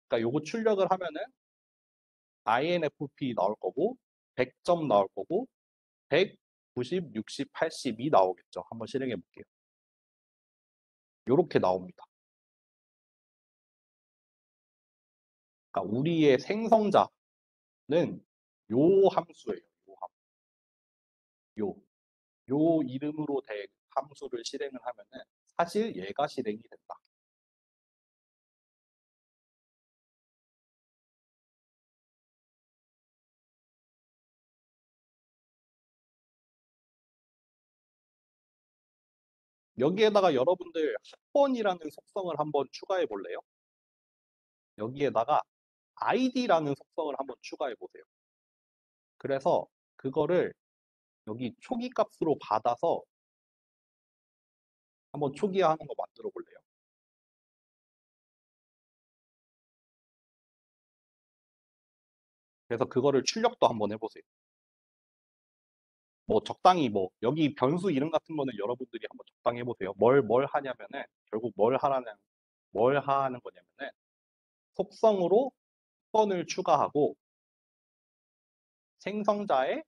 그러니까 요거 출력을 하면은 INFP 나올 거고 100점 나올 거고 100, 90, 60, 80이 나오겠죠. 한번 실행해 볼게요. 요렇게 나옵니다. 그러니까 우리의 생성자는 요 함수예요. 요 함수. 요. 요 이름으로 된 함수를 실행을 하면은 사실 얘가 실행이 된다. 여기에다가 여러분들 학번이라는 속성을 한번 추가해 볼래요? 여기에다가 id라는 속성을 한번 추가해 보세요. 그래서 그거를 여기 초기 값으로 받아서 한번 초기화하는 거 만들어 볼래요? 그래서 그거를 출력도 한번 해보세요. 뭐 적당히 뭐 여기 변수 이름 같은 거는 여러분들이 한번 적당히 해보세요. 뭘 하냐면은 결국 뭘 하는 거냐면은 속성으로 번을 추가하고 생성자의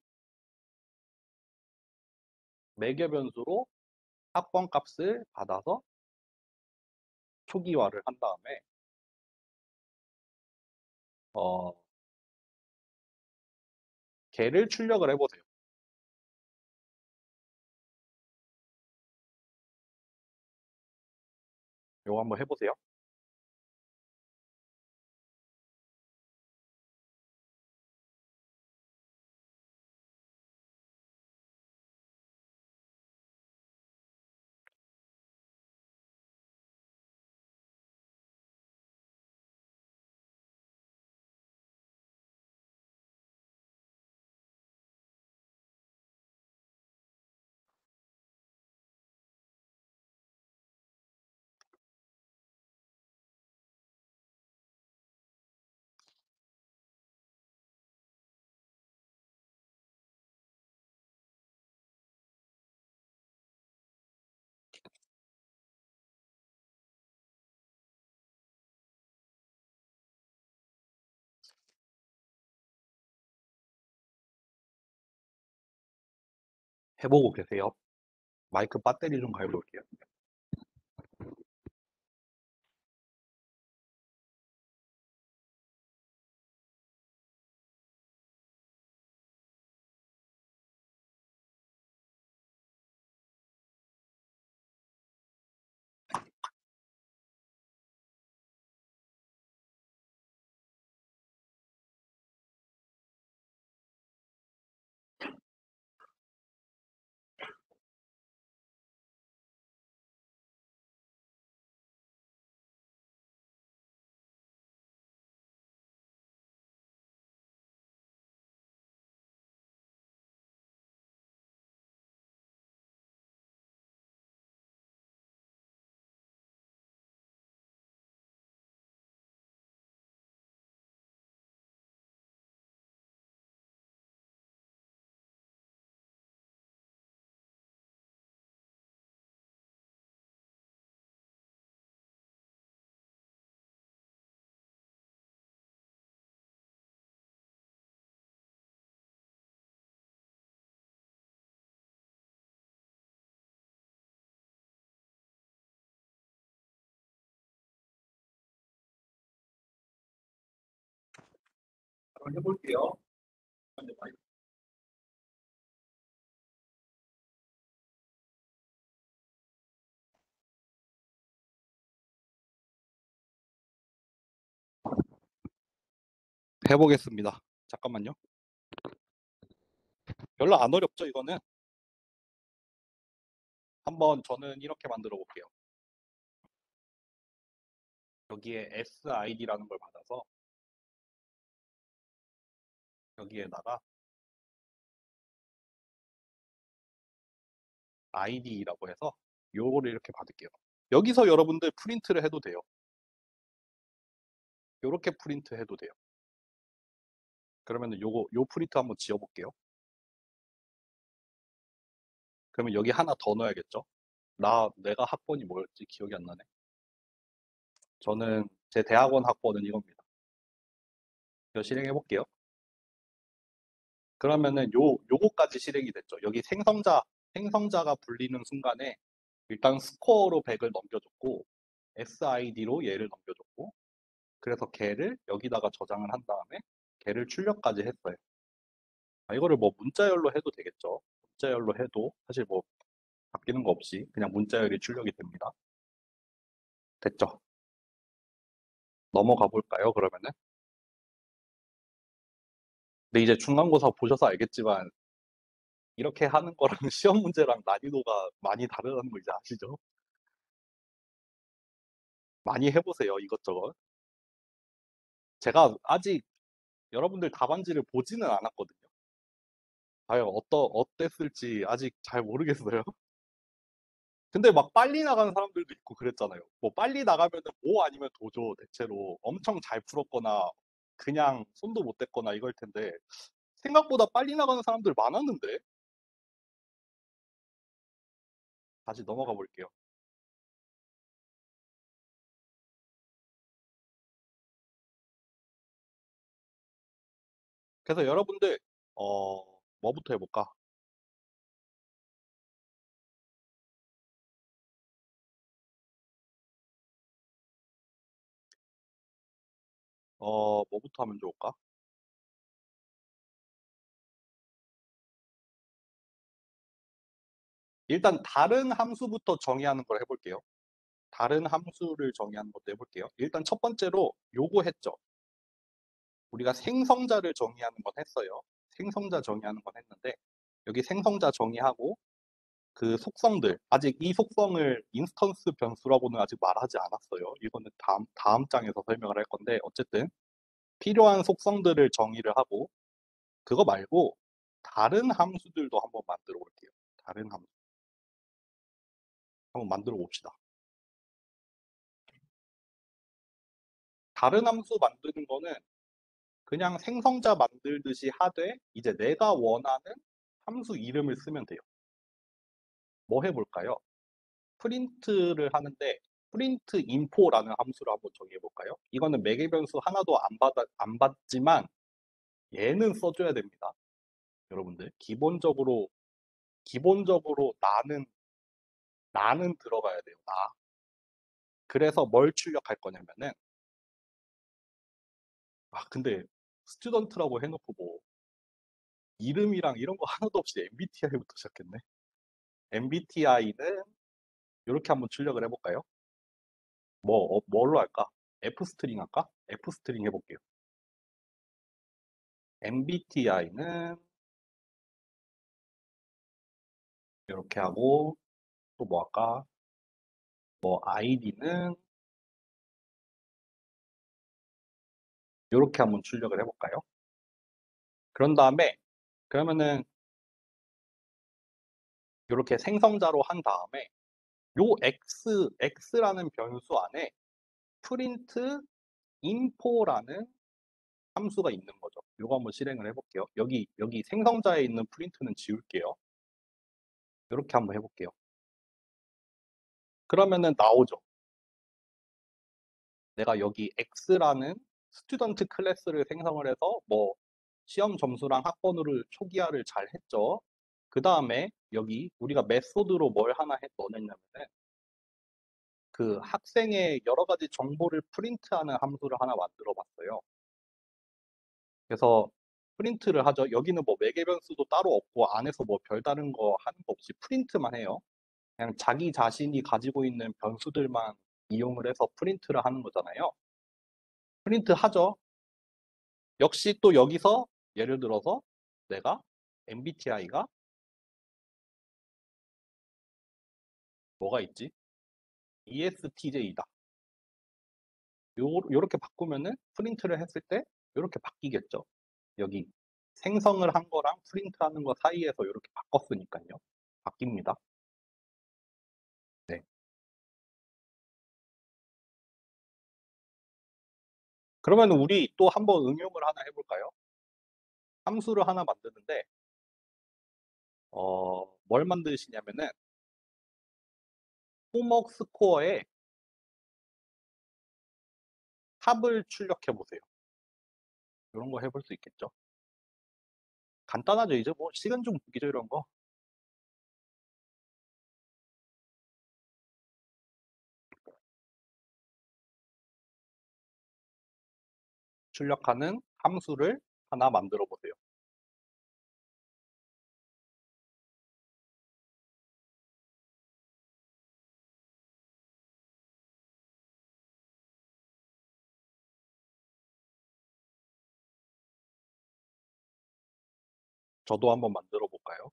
매개 변수로 학번 값을 받아서 초기화를 한 다음에 어, 걔를 출력을 해보세요. 요거 한번 해보세요. 해보고 계세요. 마이크 배터리 좀 가려볼게요. 한번 해볼게요. 해보겠습니다. 잠깐만요. 별로 안 어렵죠, 이거는? 한번 저는 이렇게 만들어 볼게요. 여기에 SID라는 걸 받아서 여기에다가 ID라고 해서 요거를 이렇게 받을게요. 여기서 여러분들 프린트를 해도 돼요. 요렇게 프린트 해도 돼요. 그러면은 요 프린트 한번 지어볼게요. 그러면 여기 하나 더 넣어야겠죠? 내가 학번이 뭐였지? 기억이 안 나네. 저는 제 대학원 학번은 이겁니다. 이거 실행해 볼게요. 그러면은 요거까지 실행이 됐죠. 여기 생성자가 불리는 순간에 일단 스코어로 100을 넘겨줬고 SID로 얘를 넘겨줬고 그래서 걔를 여기다가 저장을 한 다음에 걔를 출력까지 했어요. 이거를 뭐 문자열로 해도 되겠죠. 문자열로 해도 사실 뭐 바뀌는 거 없이 그냥 문자열이 출력이 됩니다. 됐죠? 넘어가 볼까요, 그러면은? 근데 이제 중간고사 보셔서 알겠지만 이렇게 하는 거랑 시험 문제랑 난이도가 많이 다르다는 거 이제 아시죠? 많이 해보세요, 이것저것. 제가 아직 여러분들 답안지를 보지는 않았거든요. 과연 어땠을지 아직 잘 모르겠어요. 근데 막 빨리 나가는 사람들도 있고 그랬잖아요. 뭐 빨리 나가면은 뭐 아니면 도죠, 대체로. 엄청 잘 풀었거나 그냥 손도 못 댔거나 이걸 텐데 생각보다 빨리 나가는 사람들 많았는데 다시 넘어가 볼게요. 그래서 여러분들 뭐부터 해볼까? 뭐부터 하면 좋을까? 일단 다른 함수부터 정의하는 걸 해볼게요. 다른 함수를 정의하는 것도 해볼게요. 일단 첫 번째로 요거 했죠. 우리가 생성자를 정의하는 건 했어요. 생성자 정의하는 건 했는데 여기 생성자 정의하고 그 속성들 아직 이 속성을 인스턴스 변수라고는 아직 말하지 않았어요. 이거는 다음 장에서 설명을 할 건데 어쨌든 필요한 속성들을 정의를 하고 그거 말고 다른 함수들도 한번 만들어 볼게요. 다른 함수 한번 만들어 봅시다. 다른 함수 만드는 거는 그냥 생성자 만들듯이 하되 이제 내가 원하는 함수 이름을 쓰면 돼요. 뭐 해볼까요? 프린트를 하는데 프린트 인포라는 함수를 한번 정의해 볼까요? 이거는 매개 변수 하나도 안 받지만 얘는 써줘야 됩니다. 여러분들 기본적으로 나는 들어가야 돼요. 나. 그래서 뭘 출력할 거냐면은 근데 스튜던트라고 해놓고 뭐 이름이랑 이런 거 하나도 없이 MBTI부터 시작했네. MBTI는 이렇게 한번 출력을 해볼까요? 뭘로 할까? F 스트링 할까? F 스트링 해볼게요. MBTI는 이렇게 하고 또 뭐 할까? 뭐 아이디는 이렇게 한번 출력을 해볼까요? 그런 다음에 그러면은 이렇게 생성자로 한 다음에 요 x라는 변수 안에 print info라는 함수가 있는 거죠. 이거 한번 실행을 해볼게요. 여기 생성자에 있는 프린트는 지울게요. 이렇게 한번 해볼게요. 그러면은 나오죠. 내가 여기 x라는 스튜던트 클래스를 생성을 해서 뭐 시험 점수랑 학번으로 초기화를 잘 했죠. 그 다음에 여기 우리가 메소드로 뭘 하나 넣어냈냐면은 그 학생의 여러 가지 정보를 프린트하는 함수를 하나 만들어 봤어요. 그래서 프린트를 하죠. 여기는 뭐 매개 변수도 따로 없고 안에서 뭐 별다른 거 하는 거 없이 프린트만 해요. 그냥 자기 자신이 가지고 있는 변수들만 이용을 해서 프린트를 하는 거잖아요. 프린트 하죠. 역시 또 여기서 예를 들어서 내가 MBTI가 뭐가 있지? ESTJ다. 요렇게 바꾸면은 프린트를 했을 때 요렇게 바뀌겠죠. 여기 생성을 한 거랑 프린트하는 거 사이에서 이렇게 바꿨으니까요. 바뀝니다. 네. 그러면 우리 또 한번 응용을 하나 해볼까요? 함수를 하나 만드는데 뭘 만드시냐면은 호먹 스코어에 합을 출력해 보세요. 이런 거 해볼 수 있겠죠. 간단하죠. 이제 뭐 시간 좀 보기죠 이런 거. 출력하는 함수를 하나 만들어 보세요. 저도 한번 만들어 볼까요?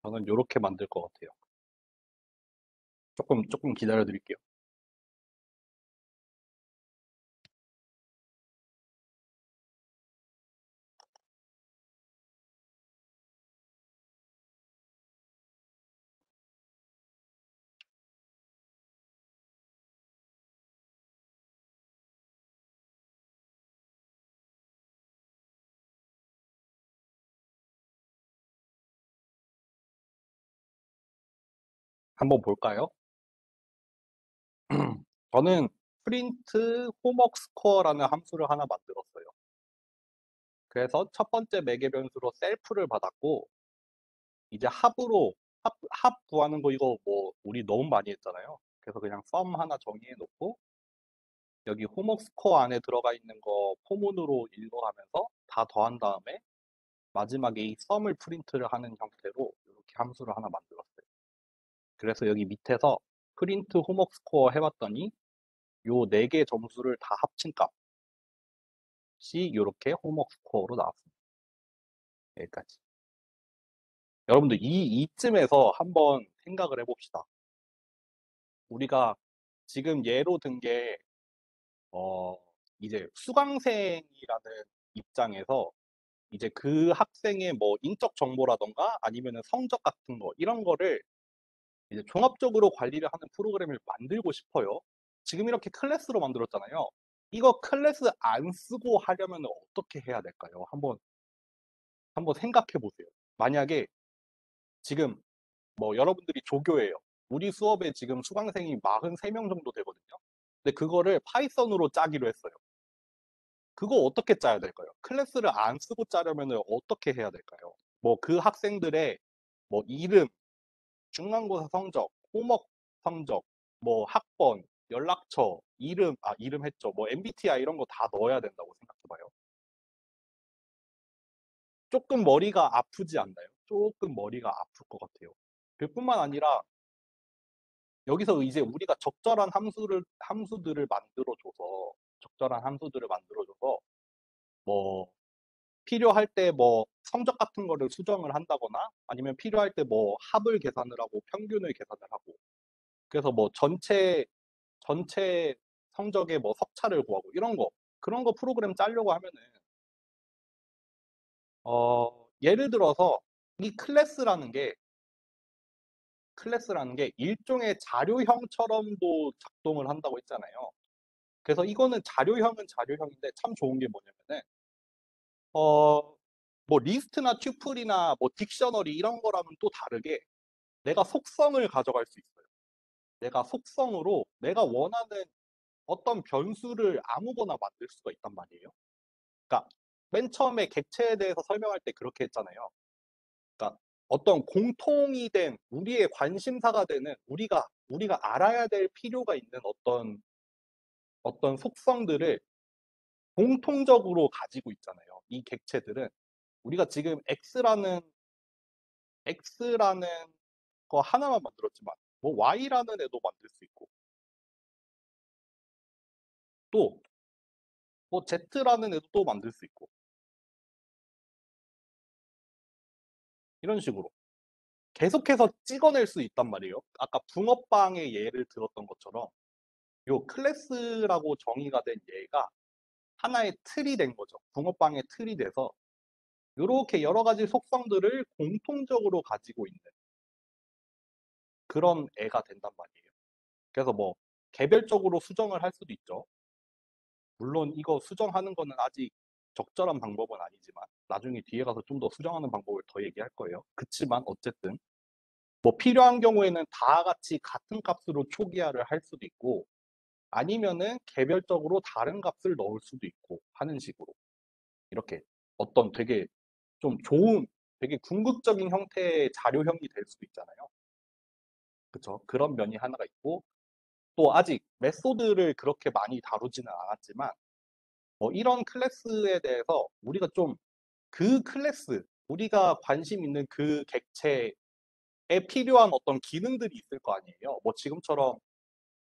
저는 이렇게 만들 것 같아요. 조금 기다려 드릴게요. 한번 볼까요? 저는 프린트 홈워크 스코어라는 함수를 하나 만들었어요. 그래서 첫 번째 매개 변수로 셀프를 받았고, 이제 합 구하는 거 이거 뭐 우리 너무 많이 했잖아요. 그래서 그냥 썸 하나 정의해 놓고, 여기 홈워크 스코어 안에 들어가 있는 거 포문으로 읽어가면서 다 더한 다음에 마지막에 이 썸을 프린트를 하는 형태로 이렇게 함수를 하나 만들었어요. 그래서 여기 밑에서 프린트 홈워크 스코어 해봤더니 요 4개 점수를 다 합친 값이 이렇게 홈워크 스코어로 나왔습니다. 여기까지. 여러분들 이쯤에서 한번 생각을 해봅시다. 우리가 지금 예로 든 게, 이제 수강생이라는 입장에서 이제 그 학생의 뭐 인적 정보라던가 아니면은 성적 같은 거, 이런 거를 이제 종합적으로 관리를 하는 프로그램을 만들고 싶어요. 지금 이렇게 클래스로 만들었잖아요. 이거 클래스 안 쓰고 하려면 어떻게 해야 될까요? 한번 생각해 보세요. 만약에 지금 뭐 여러분들이 조교예요. 우리 수업에 지금 수강생이 43명 정도 되거든요. 근데 그거를 파이썬으로 짜기로 했어요. 그거 어떻게 짜야 될까요? 클래스를 안 쓰고 짜려면 어떻게 해야 될까요? 뭐 그 학생들의 뭐 이름, 중간고사 성적, 홈워크 성적, 뭐 학번, 연락처, 이름 했죠. 뭐 MBTI 이런 거 다 넣어야 된다고 생각해봐요. 조금 머리가 아프지 않나요? 조금 머리가 아플 것 같아요. 그뿐만 아니라 여기서 이제 우리가 적절한 함수들을 만들어줘서 뭐 필요할 때 뭐 성적 같은 거를 수정을 한다거나 아니면 필요할 때 뭐 합을 계산을 하고 평균을 계산을 하고 그래서 뭐 전체 성적의 뭐 석차를 구하고 이런 거 그런 거 프로그램 짜려고 하면은 예를 들어서 이 클래스라는 게 일종의 자료형처럼도 작동을 한다고 했잖아요. 그래서 이거는 자료형은 자료형인데 참 좋은 게 뭐냐면은 어, 뭐 리스트나 튜플이나 뭐 딕셔너리 이런 거랑은 또 다르게 내가 속성을 가져갈 수 있어요. 내가 속성으로 내가 원하는 어떤 변수를 아무거나 만들 수가 있단 말이에요. 그러니까 맨 처음에 객체에 대해서 설명할 때 그렇게 했잖아요. 그러니까 어떤 공통이 된 우리의 관심사가 되는 우리가 알아야 될 필요가 있는 어떤 속성들을 공통적으로 가지고 있잖아요. 이 객체들은 우리가 지금 X라는 거 하나만 만들었지만 뭐 Y라는 애도 만들 수 있고 또 뭐 Z라는 애도 또 만들 수 있고 이런 식으로 계속해서 찍어낼 수 있단 말이에요. 아까 붕어빵의 예를 들었던 것처럼 요 클래스라고 정의가 된 얘가 하나의 틀이 된 거죠. 붕어빵의 틀이 돼서 이렇게 여러 가지 속성들을 공통적으로 가지고 있는 그런 애가 된단 말이에요. 그래서 뭐 개별적으로 수정을 할 수도 있죠. 물론 이거 수정하는 거는 아직 적절한 방법은 아니지만 나중에 뒤에 가서 좀 더 수정하는 방법을 더 얘기할 거예요. 그치만 어쨌든 뭐 필요한 경우에는 다 같이 같은 값으로 초기화를 할 수도 있고 아니면은 개별적으로 다른 값을 넣을 수도 있고 하는 식으로 이렇게 어떤 되게 좀 좋은 되게 궁극적인 형태의 자료형이 될 수도 있잖아요. 그쵸? 그런 면이 하나가 있고 또 아직 메소드를 그렇게 많이 다루지는 않았지만 이런 클래스에 대해서 우리가 좀 그 클래스, 우리가 관심 있는 그 객체에 필요한 어떤 기능들이 있을 거 아니에요. 뭐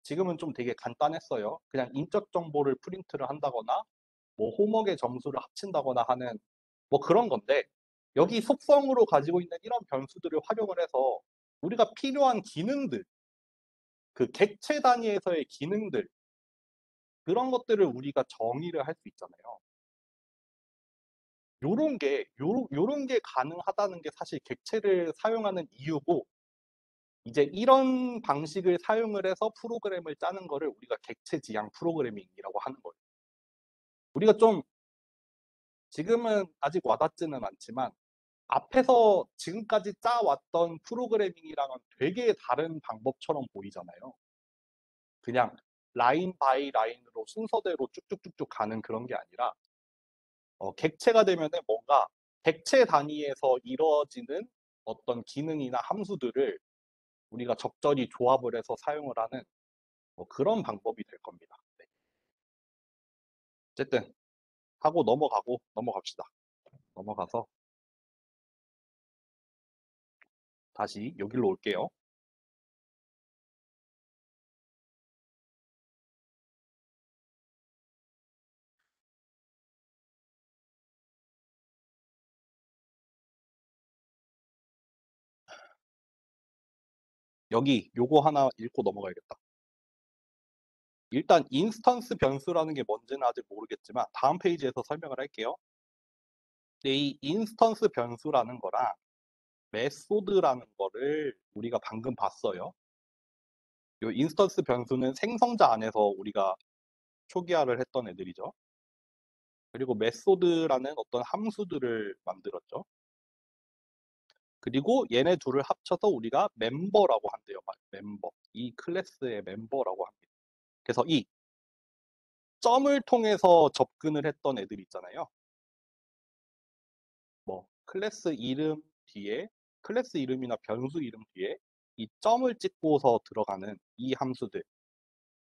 지금은 좀 되게 간단했어요. 그냥 인적 정보를 프린트를 한다거나 뭐 홈워크의 점수를 합친다거나 하는 뭐 그런 건데 여기 속성으로 가지고 있는 이런 변수들을 활용을 해서 우리가 필요한 기능들, 그 객체 단위에서의 기능들 그런 것들을 우리가 정의를 할 수 있잖아요. 요런 게 가능하다는 게 사실 객체를 사용하는 이유고, 이제 이런 방식을 사용을 해서 프로그램을 짜는 거를 우리가 객체 지향 프로그래밍이라고 하는 거예요. 우리가 좀 지금은 아직 와닿지는 않지만 앞에서 지금까지 짜왔던 프로그래밍이랑은 되게 다른 방법처럼 보이잖아요. 그냥 라인 바이 라인으로 순서대로 쭉쭉쭉쭉 가는 그런 게 아니라 객체가 되면은 뭔가 객체 단위에서 이루어지는 어떤 기능이나 함수들을 우리가 적절히 조합을 해서 사용을 하는 그런 방법이 될 겁니다. 네. 어쨌든 하고 넘어갑시다. 넘어가서 다시 여기로 올게요. 여기 요거 하나 읽고 넘어가야겠다. 일단 인스턴스 변수라는 게 뭔지는 아직 모르겠지만 다음 페이지에서 설명을 할게요. 근데 이 인스턴스 변수라는 거랑 메소드라는 거를 우리가 방금 봤어요. 요 인스턴스 변수는 생성자 안에서 우리가 초기화를 했던 애들이죠. 그리고 메소드라는 어떤 함수들을 만들었죠. 그리고 얘네 둘을 합쳐서 우리가 멤버라고 한대요. 멤버. 이 클래스의 멤버라고 합니다. 그래서 이 점을 통해서 접근을 했던 애들 있잖아요. 뭐 클래스 이름 뒤에 클래스 이름이나 변수 이름 뒤에 이 점을 찍고서 들어가는 이 함수들.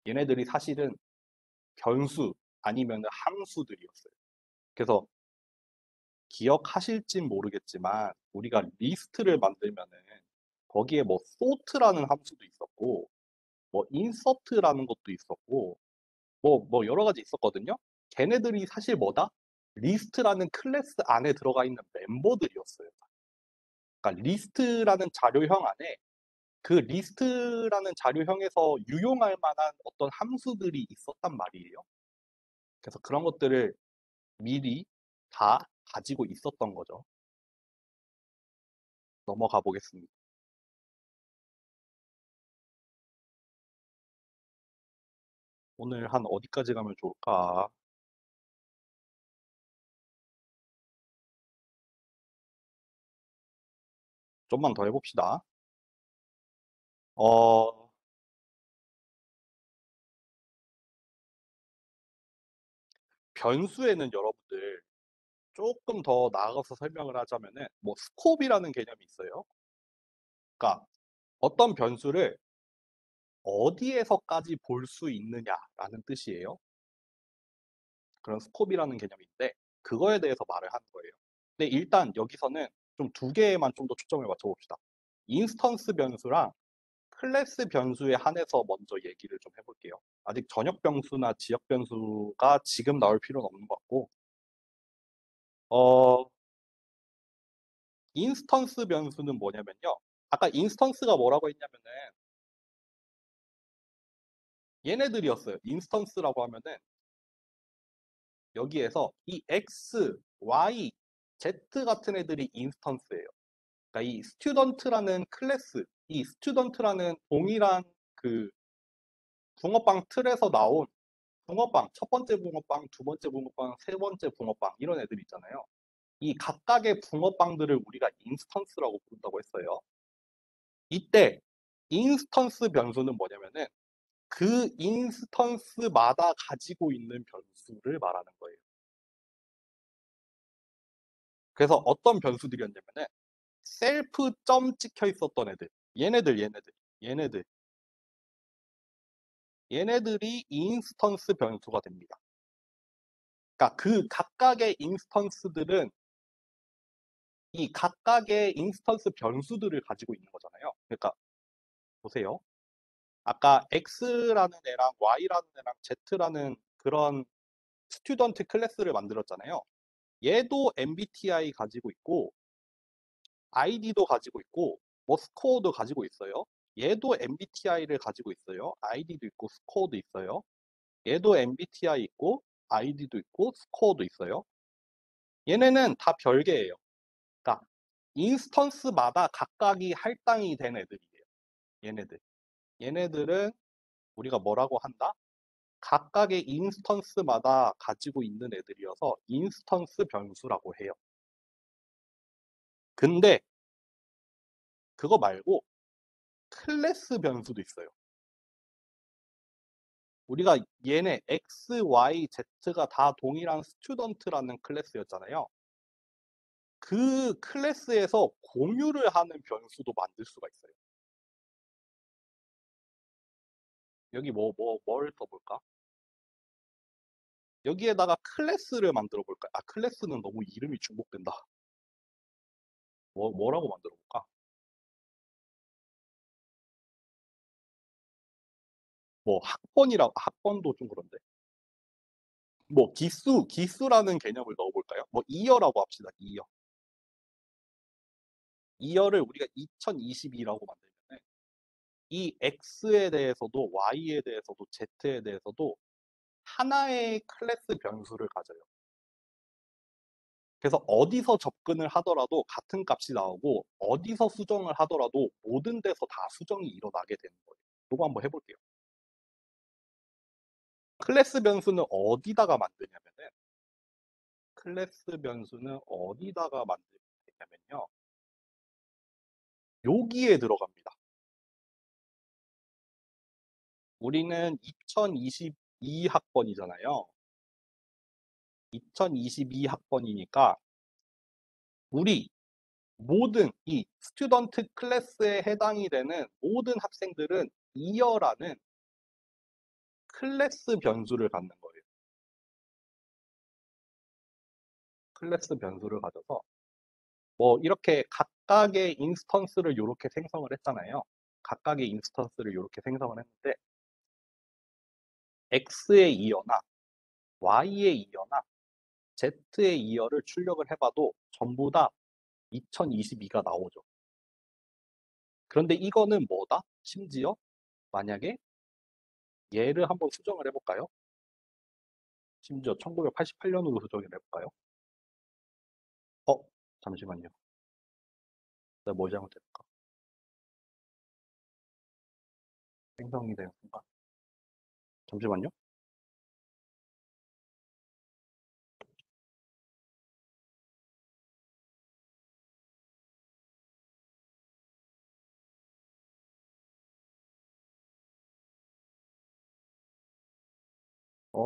얘네들이 사실은 변수 아니면 함수들이었어요. 그래서 기억하실진 모르겠지만 우리가 리스트를 만들면은 거기에 뭐 sort라는 함수도 있었고 뭐 insert라는 것도 있었고 뭐 여러 가지 있었거든요. 걔네들이 사실 뭐다? 리스트라는 클래스 안에 들어가 있는 멤버들이었어요. 그러니까 리스트라는 자료형 안에 그 리스트라는 자료형에서 유용할 만한 어떤 함수들이 있었단 말이에요. 그래서 그런 것들을 미리 다 가지고 있었던 거죠. 넘어가 보겠습니다. 오늘 한 어디까지 가면 좋을까? 좀만 더 해봅시다. 어, 변수에는 여러분들 조금 더 나아가서 설명을 하자면은 뭐 스콥이라는 개념이 있어요. 그러니까 어떤 변수를 어디에서까지 볼 수 있느냐라는 뜻이에요. 그런 스콥이라는 개념인데 그거에 대해서 말을 하는 거예요. 근데 일단 여기서는 좀 두 개에만 좀 더 초점을 맞춰봅시다. 인스턴스 변수랑 클래스 변수에 한해서 먼저 얘기를 좀 해볼게요. 아직 전역 변수나 지역 변수가 지금 나올 필요는 없는 것 같고, 어, 인스턴스 변수는 뭐냐면요. 아까 인스턴스가 뭐라고 했냐면은 얘네들이었어요. 인스턴스라고 하면은 여기에서 이 X, Y, Z 같은 애들이 인스턴스예요. 그러니까 이 스튜던트라는 클래스, 이 스튜던트라는 동일한 그 붕어빵 틀에서 나온 붕어빵, 첫 번째 붕어빵, 두 번째 붕어빵, 세 번째 붕어빵 이런 애들 있잖아요. 이 각각의 붕어빵들을 우리가 인스턴스라고 부른다고 했어요. 이때 인스턴스 변수는 뭐냐면은 그 인스턴스마다 가지고 있는 변수를 말하는 거예요. 그래서 어떤 변수들이었냐면은 셀프 점 찍혀 있었던 애들, 얘네들, 얘네들이 인스턴스 변수가 됩니다. 그러니까 그 각각의 인스턴스들은 이 각각의 인스턴스 변수들을 가지고 있는 거잖아요. 그러니까 보세요. 아까 X라는 애랑 Y라는 애랑 Z라는 그런 스튜던트 클래스를 만들었잖아요. 얘도 MBTI 가지고 있고 아이디도 가지고 있고 뭐 스코어도 가지고 있어요. 얘도 MBTI를 가지고 있어요. 아이디도 있고 스코어도 있어요. 얘도 MBTI 있고 아이디도 있고 스코어도 있어요. 얘네는 다 별개예요. 그러니까 인스턴스마다 각각이 할당이 된 애들이에요. 얘네들. 얘네들은 우리가 뭐라고 한다? 각각의 인스턴스마다 가지고 있는 애들이어서 인스턴스 변수라고 해요. 근데 그거 말고 클래스 변수도 있어요. 우리가 얘네 X, Y, Z가 다 동일한 스튜던트라는 클래스였잖아요. 그 클래스에서 공유를 하는 변수도 만들 수가 있어요. 여기 뭘 써볼까? 여기에다가 클래스를 만들어 볼까? 아, 클래스는 너무 이름이 중복된다. 뭐라고 만들어 볼까? 학번도 좀 그런데. 기수라는 개념을 넣어볼까요? 이어라고 합시다, 이어. 이어를 우리가 2022라고 만들면 이 X에 대해서도 Y에 대해서도 Z에 대해서도 하나의 클래스 변수를 가져요. 그래서 어디서 접근을 하더라도 같은 값이 나오고 어디서 수정을 하더라도 모든 데서 다 수정이 일어나게 되는 거예요. 이거 한번 해볼게요. 클래스 변수는 어디다가 만드냐면은 클래스 변수는 어디다가 만드냐면요. 여기에 들어갑니다. 우리는 2022 학번이잖아요. 2022 학번이니까 우리 모든 이 스튜던트 클래스에 해당이 되는 모든 학생들은 이어라는 클래스 변수를 갖는 거예요. 클래스 변수를 가져서 이렇게 각각의 인스턴스를 이렇게 생성을 했잖아요. 각각의 인스턴스를 이렇게 생성을 했는데 X의 이어나 Y의 이어나 Z의 이어를 출력을 해봐도 전부 다 2022가 나오죠. 그런데 이거는 뭐다? 심지어 만약에 얘를 한번 수정을 해볼까요? 심지어 1988년으로 수정을 해볼까요? 어, 잠시만요. 내가 뭐 잘못했을까? 생성이 된 순간. 잠시만요.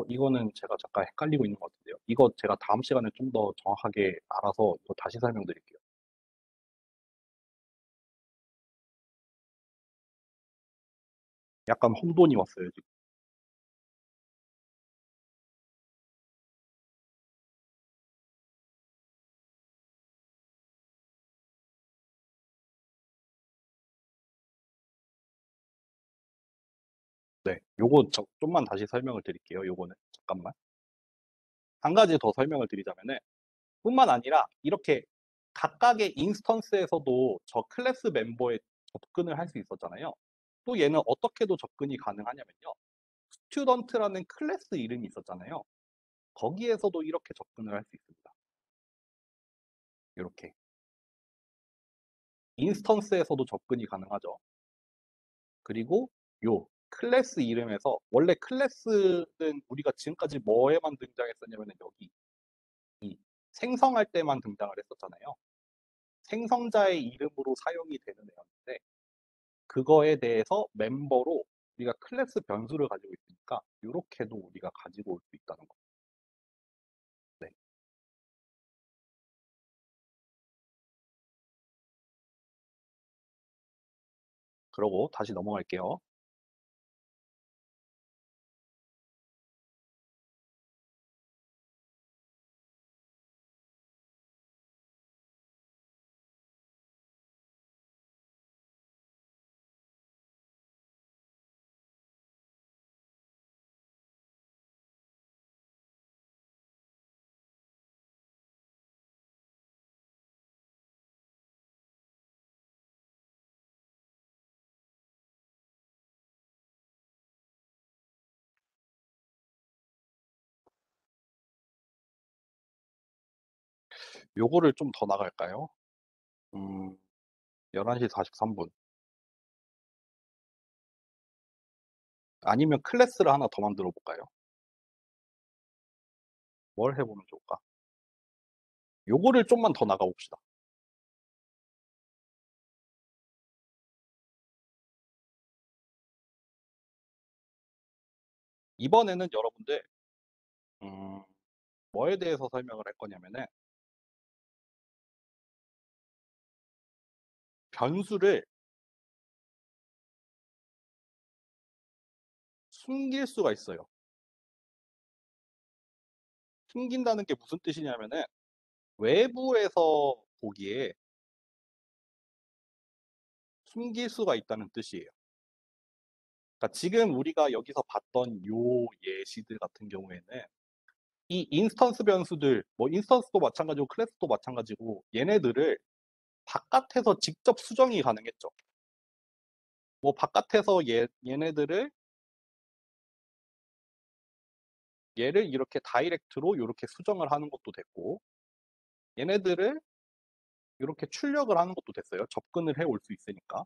이거는 제가 잠깐 헷갈리고 있는 것 같은데요. 이거 제가 다음 시간에 좀 더 정확하게 알아서 또 다시 설명드릴게요. 약간 혼돈이 왔어요, 지금. 네. 요거 좀만 다시 설명을 드릴게요. 요거는. 잠깐만. 한 가지 더 설명을 드리자면은, 뿐만 아니라 이렇게 각각의 인스턴스에서도 저 클래스 멤버에 접근을 할 수 있었잖아요. 또 얘는 어떻게도 접근이 가능하냐면요. 스튜던트라는 클래스 이름이 있었잖아요. 거기에서도 이렇게 접근을 할 수 있습니다. 이렇게. 인스턴스에서도 접근이 가능하죠. 그리고 요 클래스 이름에서 원래 클래스는 우리가 지금까지 뭐에만 등장했었냐면 여기 이 생성할 때만 등장을 했었잖아요. 생성자의 이름으로 사용이 되는 애였는데 그거에 대해서 멤버로 우리가 클래스 변수를 가지고 있으니까 이렇게도 우리가 가지고 올 수 있다는 거. 네. 그러고 다시 넘어갈게요. 요거를 좀 더 나갈까요? 11시 43분. 아니면 클래스를 하나 더 만들어 볼까요? 뭘 해보면 좋을까? 요거를 좀만 더 나가 봅시다. 이번에는 여러분들 음 뭐에 대해서 설명을 할 거냐면은 변수를 숨길 수가 있어요. 숨긴다는 게 무슨 뜻이냐면은 외부에서 보기에 숨길 수가 있다는 뜻이에요. 그러니까 지금 우리가 여기서 봤던 요 예시들 같은 경우에는 이 인스턴스 변수들 뭐 인스턴스도 마찬가지고 클래스도 마찬가지고 얘네들을 바깥에서 직접 수정이 가능했죠. 뭐 바깥에서 얘네들을 얘를 이렇게 다이렉트로 요렇게 수정을 하는 것도 됐고 얘네들을 요렇게 출력을 하는 것도 됐어요. 접근을 해올 수 있으니까.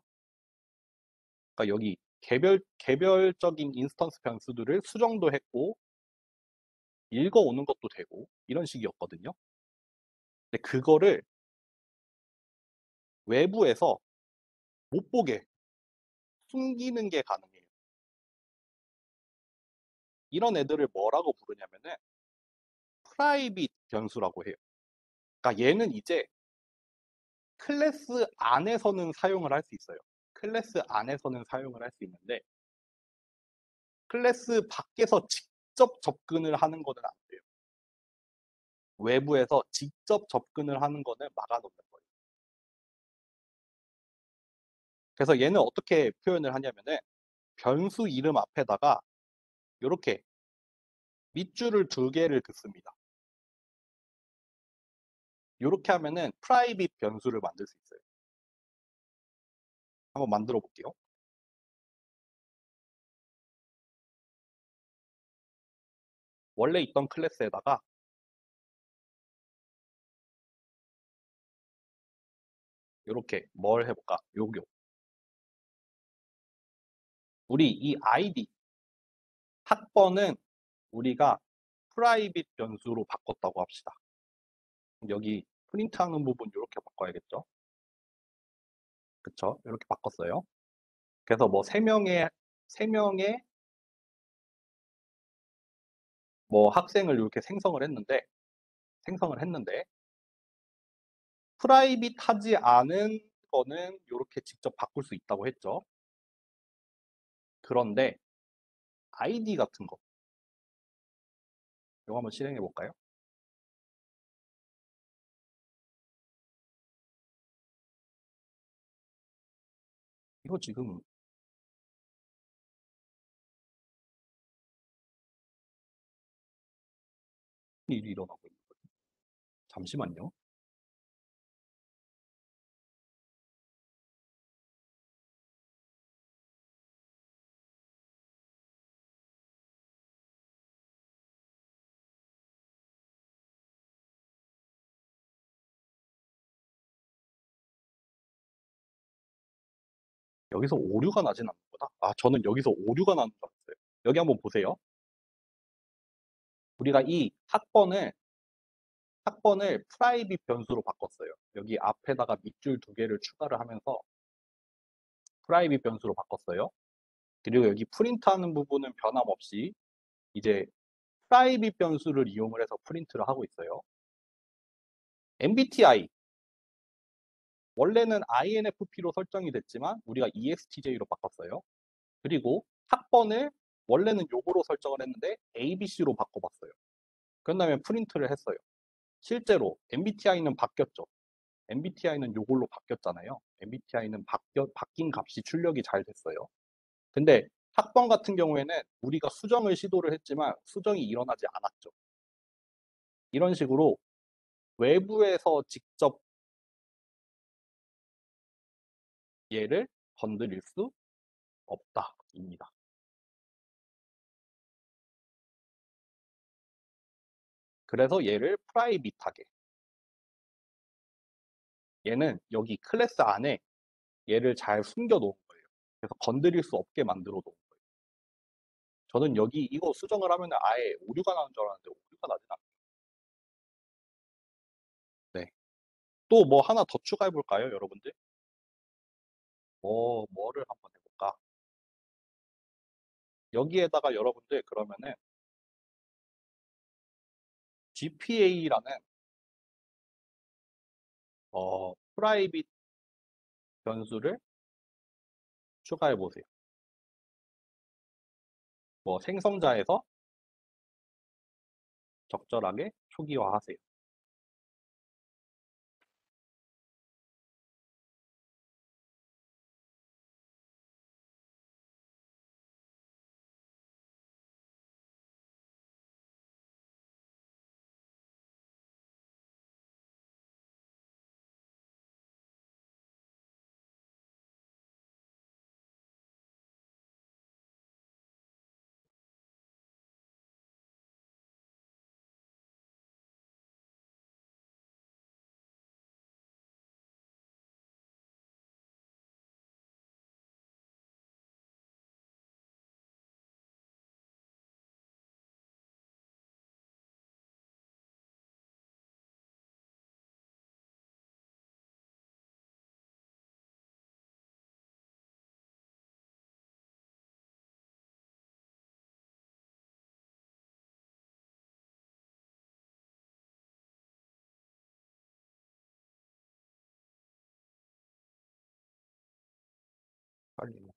그러니까 여기 개별적인 인스턴스 변수들을 수정도 했고 읽어 오는 것도 되고 이런 식이었거든요. 근데 그거를 외부에서 못 보게 숨기는 게 가능해요. 이런 애들을 뭐라고 부르냐면은 프라이빗 변수라고 해요. 그러니까 얘는 이제 클래스 안에서는 사용을 할 수 있어요. 클래스 안에서는 사용을 할 수 있는데 클래스 밖에서 직접 접근을 하는 거는 안 돼요. 외부에서 직접 접근을 하는 거는 막아놓는 거예요. 그래서 얘는 어떻게 표현을 하냐면은 변수 이름 앞에다가 이렇게 밑줄을 2개를 긋습니다. 이렇게 하면은 프라이빗 변수를 만들 수 있어요. 한번 만들어 볼게요. 원래 있던 클래스에다가 이렇게 뭘 해볼까? 요거. 우리 이 아이디 학번은 우리가 프라이빗 변수로 바꿨다고 합시다. 여기 프린트하는 부분 이렇게 바꿔야겠죠? 그쵸? 이렇게 바꿨어요. 그래서 뭐 3명의 뭐 학생을 이렇게 생성을 했는데 프라이빗 하지 않은 거는 이렇게 직접 바꿀 수 있다고 했죠. 그런데 아이디 같은 거 이거 한번 실행해 볼까요? 이거 지금 일이 일어나고 있는 거예요. 잠시만요. 여기서 오류가 나진 않는 거다. 아, 저는 여기서 오류가 나는 줄 알았어요. 여기 한번 보세요. 우리가 이 학번을 프라이빗 변수로 바꿨어요. 여기 앞에다가 밑줄 2개를 추가를 하면서 프라이빗 변수로 바꿨어요. 그리고 여기 프린트하는 부분은 변함없이 이제 프라이빗 변수를 이용을 해서 프린트를 하고 있어요. MBTI 원래는 INFP로 설정이 됐지만 우리가 ESTJ로 바꿨어요. 그리고 학번을 원래는 요거로 설정을 했는데 ABC로 바꿔봤어요. 그런 다음에 프린트를 했어요. 실제로 MBTI는 바뀌었죠. MBTI는 요걸로 바뀌었잖아요. MBTI는 바뀐 값이 출력이 잘 됐어요. 근데 학번 같은 경우에는 우리가 수정을 시도를 했지만 수정이 일어나지 않았죠. 이런 식으로 외부에서 직접 얘를 건드릴 수 없다입니다. 그래서 얘를 프라이빗하게 얘는 여기 클래스 안에 얘를 잘 숨겨 놓은 거예요. 그래서 건드릴 수 없게 만들어 놓은 거예요. 저는 여기 이거 수정을 하면 아예 오류가 나는 줄 알았는데 오류가 나진 않아요. 네. 또 뭐 하나 더 추가해 볼까요, 여러분들? 뭐를 한번 해볼까? 여기에다가 여러분들 그러면은 GPA라는 프라이빗 변수를 추가해 보세요. 뭐 생성자에서 적절하게 초기화하세요. 빨리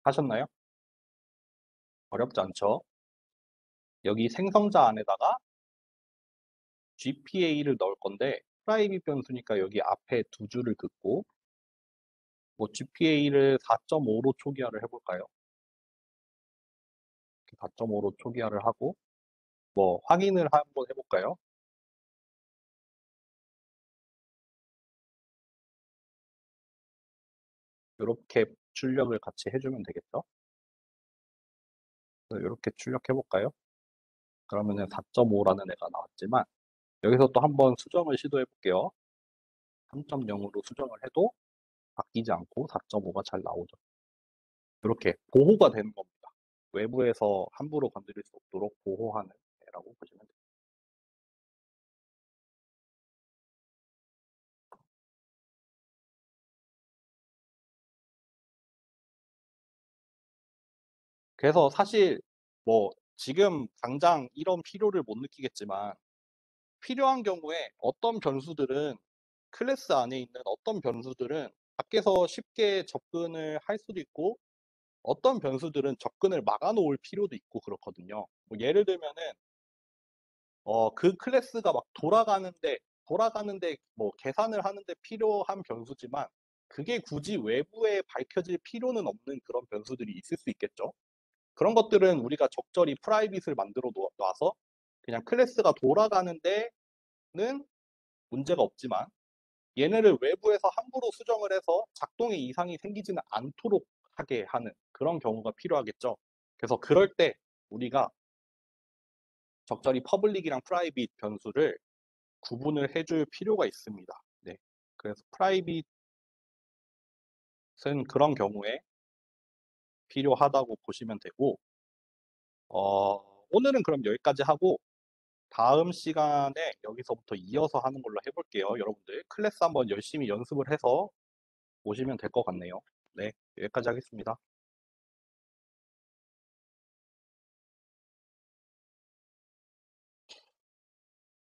하셨나요? 어렵지 않죠? 여기 생성자 안에다가 GPA를 넣을 건데 프라이빗 변수니까 여기 앞에 두 줄을 긋고 뭐 GPA를 4.5로 초기화를 해볼까요? 4.5로 초기화를 하고 뭐 확인을 한번 해볼까요? 이렇게 출력을 같이 해주면 되겠죠? 이렇게 출력해볼까요? 그러면은 4.5라는 애가 나왔지만 여기서 또 한번 수정을 시도해 볼게요. 3.0으로 수정을 해도 바뀌지 않고 4.5가 잘 나오죠. 이렇게 보호가 되는 겁니다. 외부에서 함부로 건드릴 수 없도록 보호하는 애라고 보시면 됩니다. 그래서 사실 뭐 지금 당장 이런 필요를 못 느끼겠지만 필요한 경우에 어떤 변수들은 클래스 안에 있는 어떤 변수들은 밖에서 쉽게 접근을 할 수도 있고 어떤 변수들은 접근을 막아 놓을 필요도 있고 그렇거든요. 뭐 예를 들면은 그 클래스가 막 돌아가는데 뭐 계산을 하는데 필요한 변수지만 그게 굳이 외부에 밝혀질 필요는 없는 그런 변수들이 있을 수 있겠죠. 그런 것들은 우리가 적절히 프라이빗을 만들어 놔서 그냥 클래스가 돌아가는 데는 문제가 없지만 얘네를 외부에서 함부로 수정을 해서 작동에 이상이 생기지는 않도록 하게 하는 그런 경우가 필요하겠죠. 그래서 그럴 때 우리가 적절히 퍼블릭이랑 프라이빗 변수를 구분을 해줄 필요가 있습니다. 네. 그래서 프라이빗은 그런 경우에 필요하다고 보시면 되고, 오늘은 그럼 여기까지 하고, 다음 시간에 여기서부터 이어서 하는 걸로 해볼게요. 여러분들 클래스 한번 열심히 연습을 해서 오시면 될 것 같네요. 네, 여기까지 하겠습니다.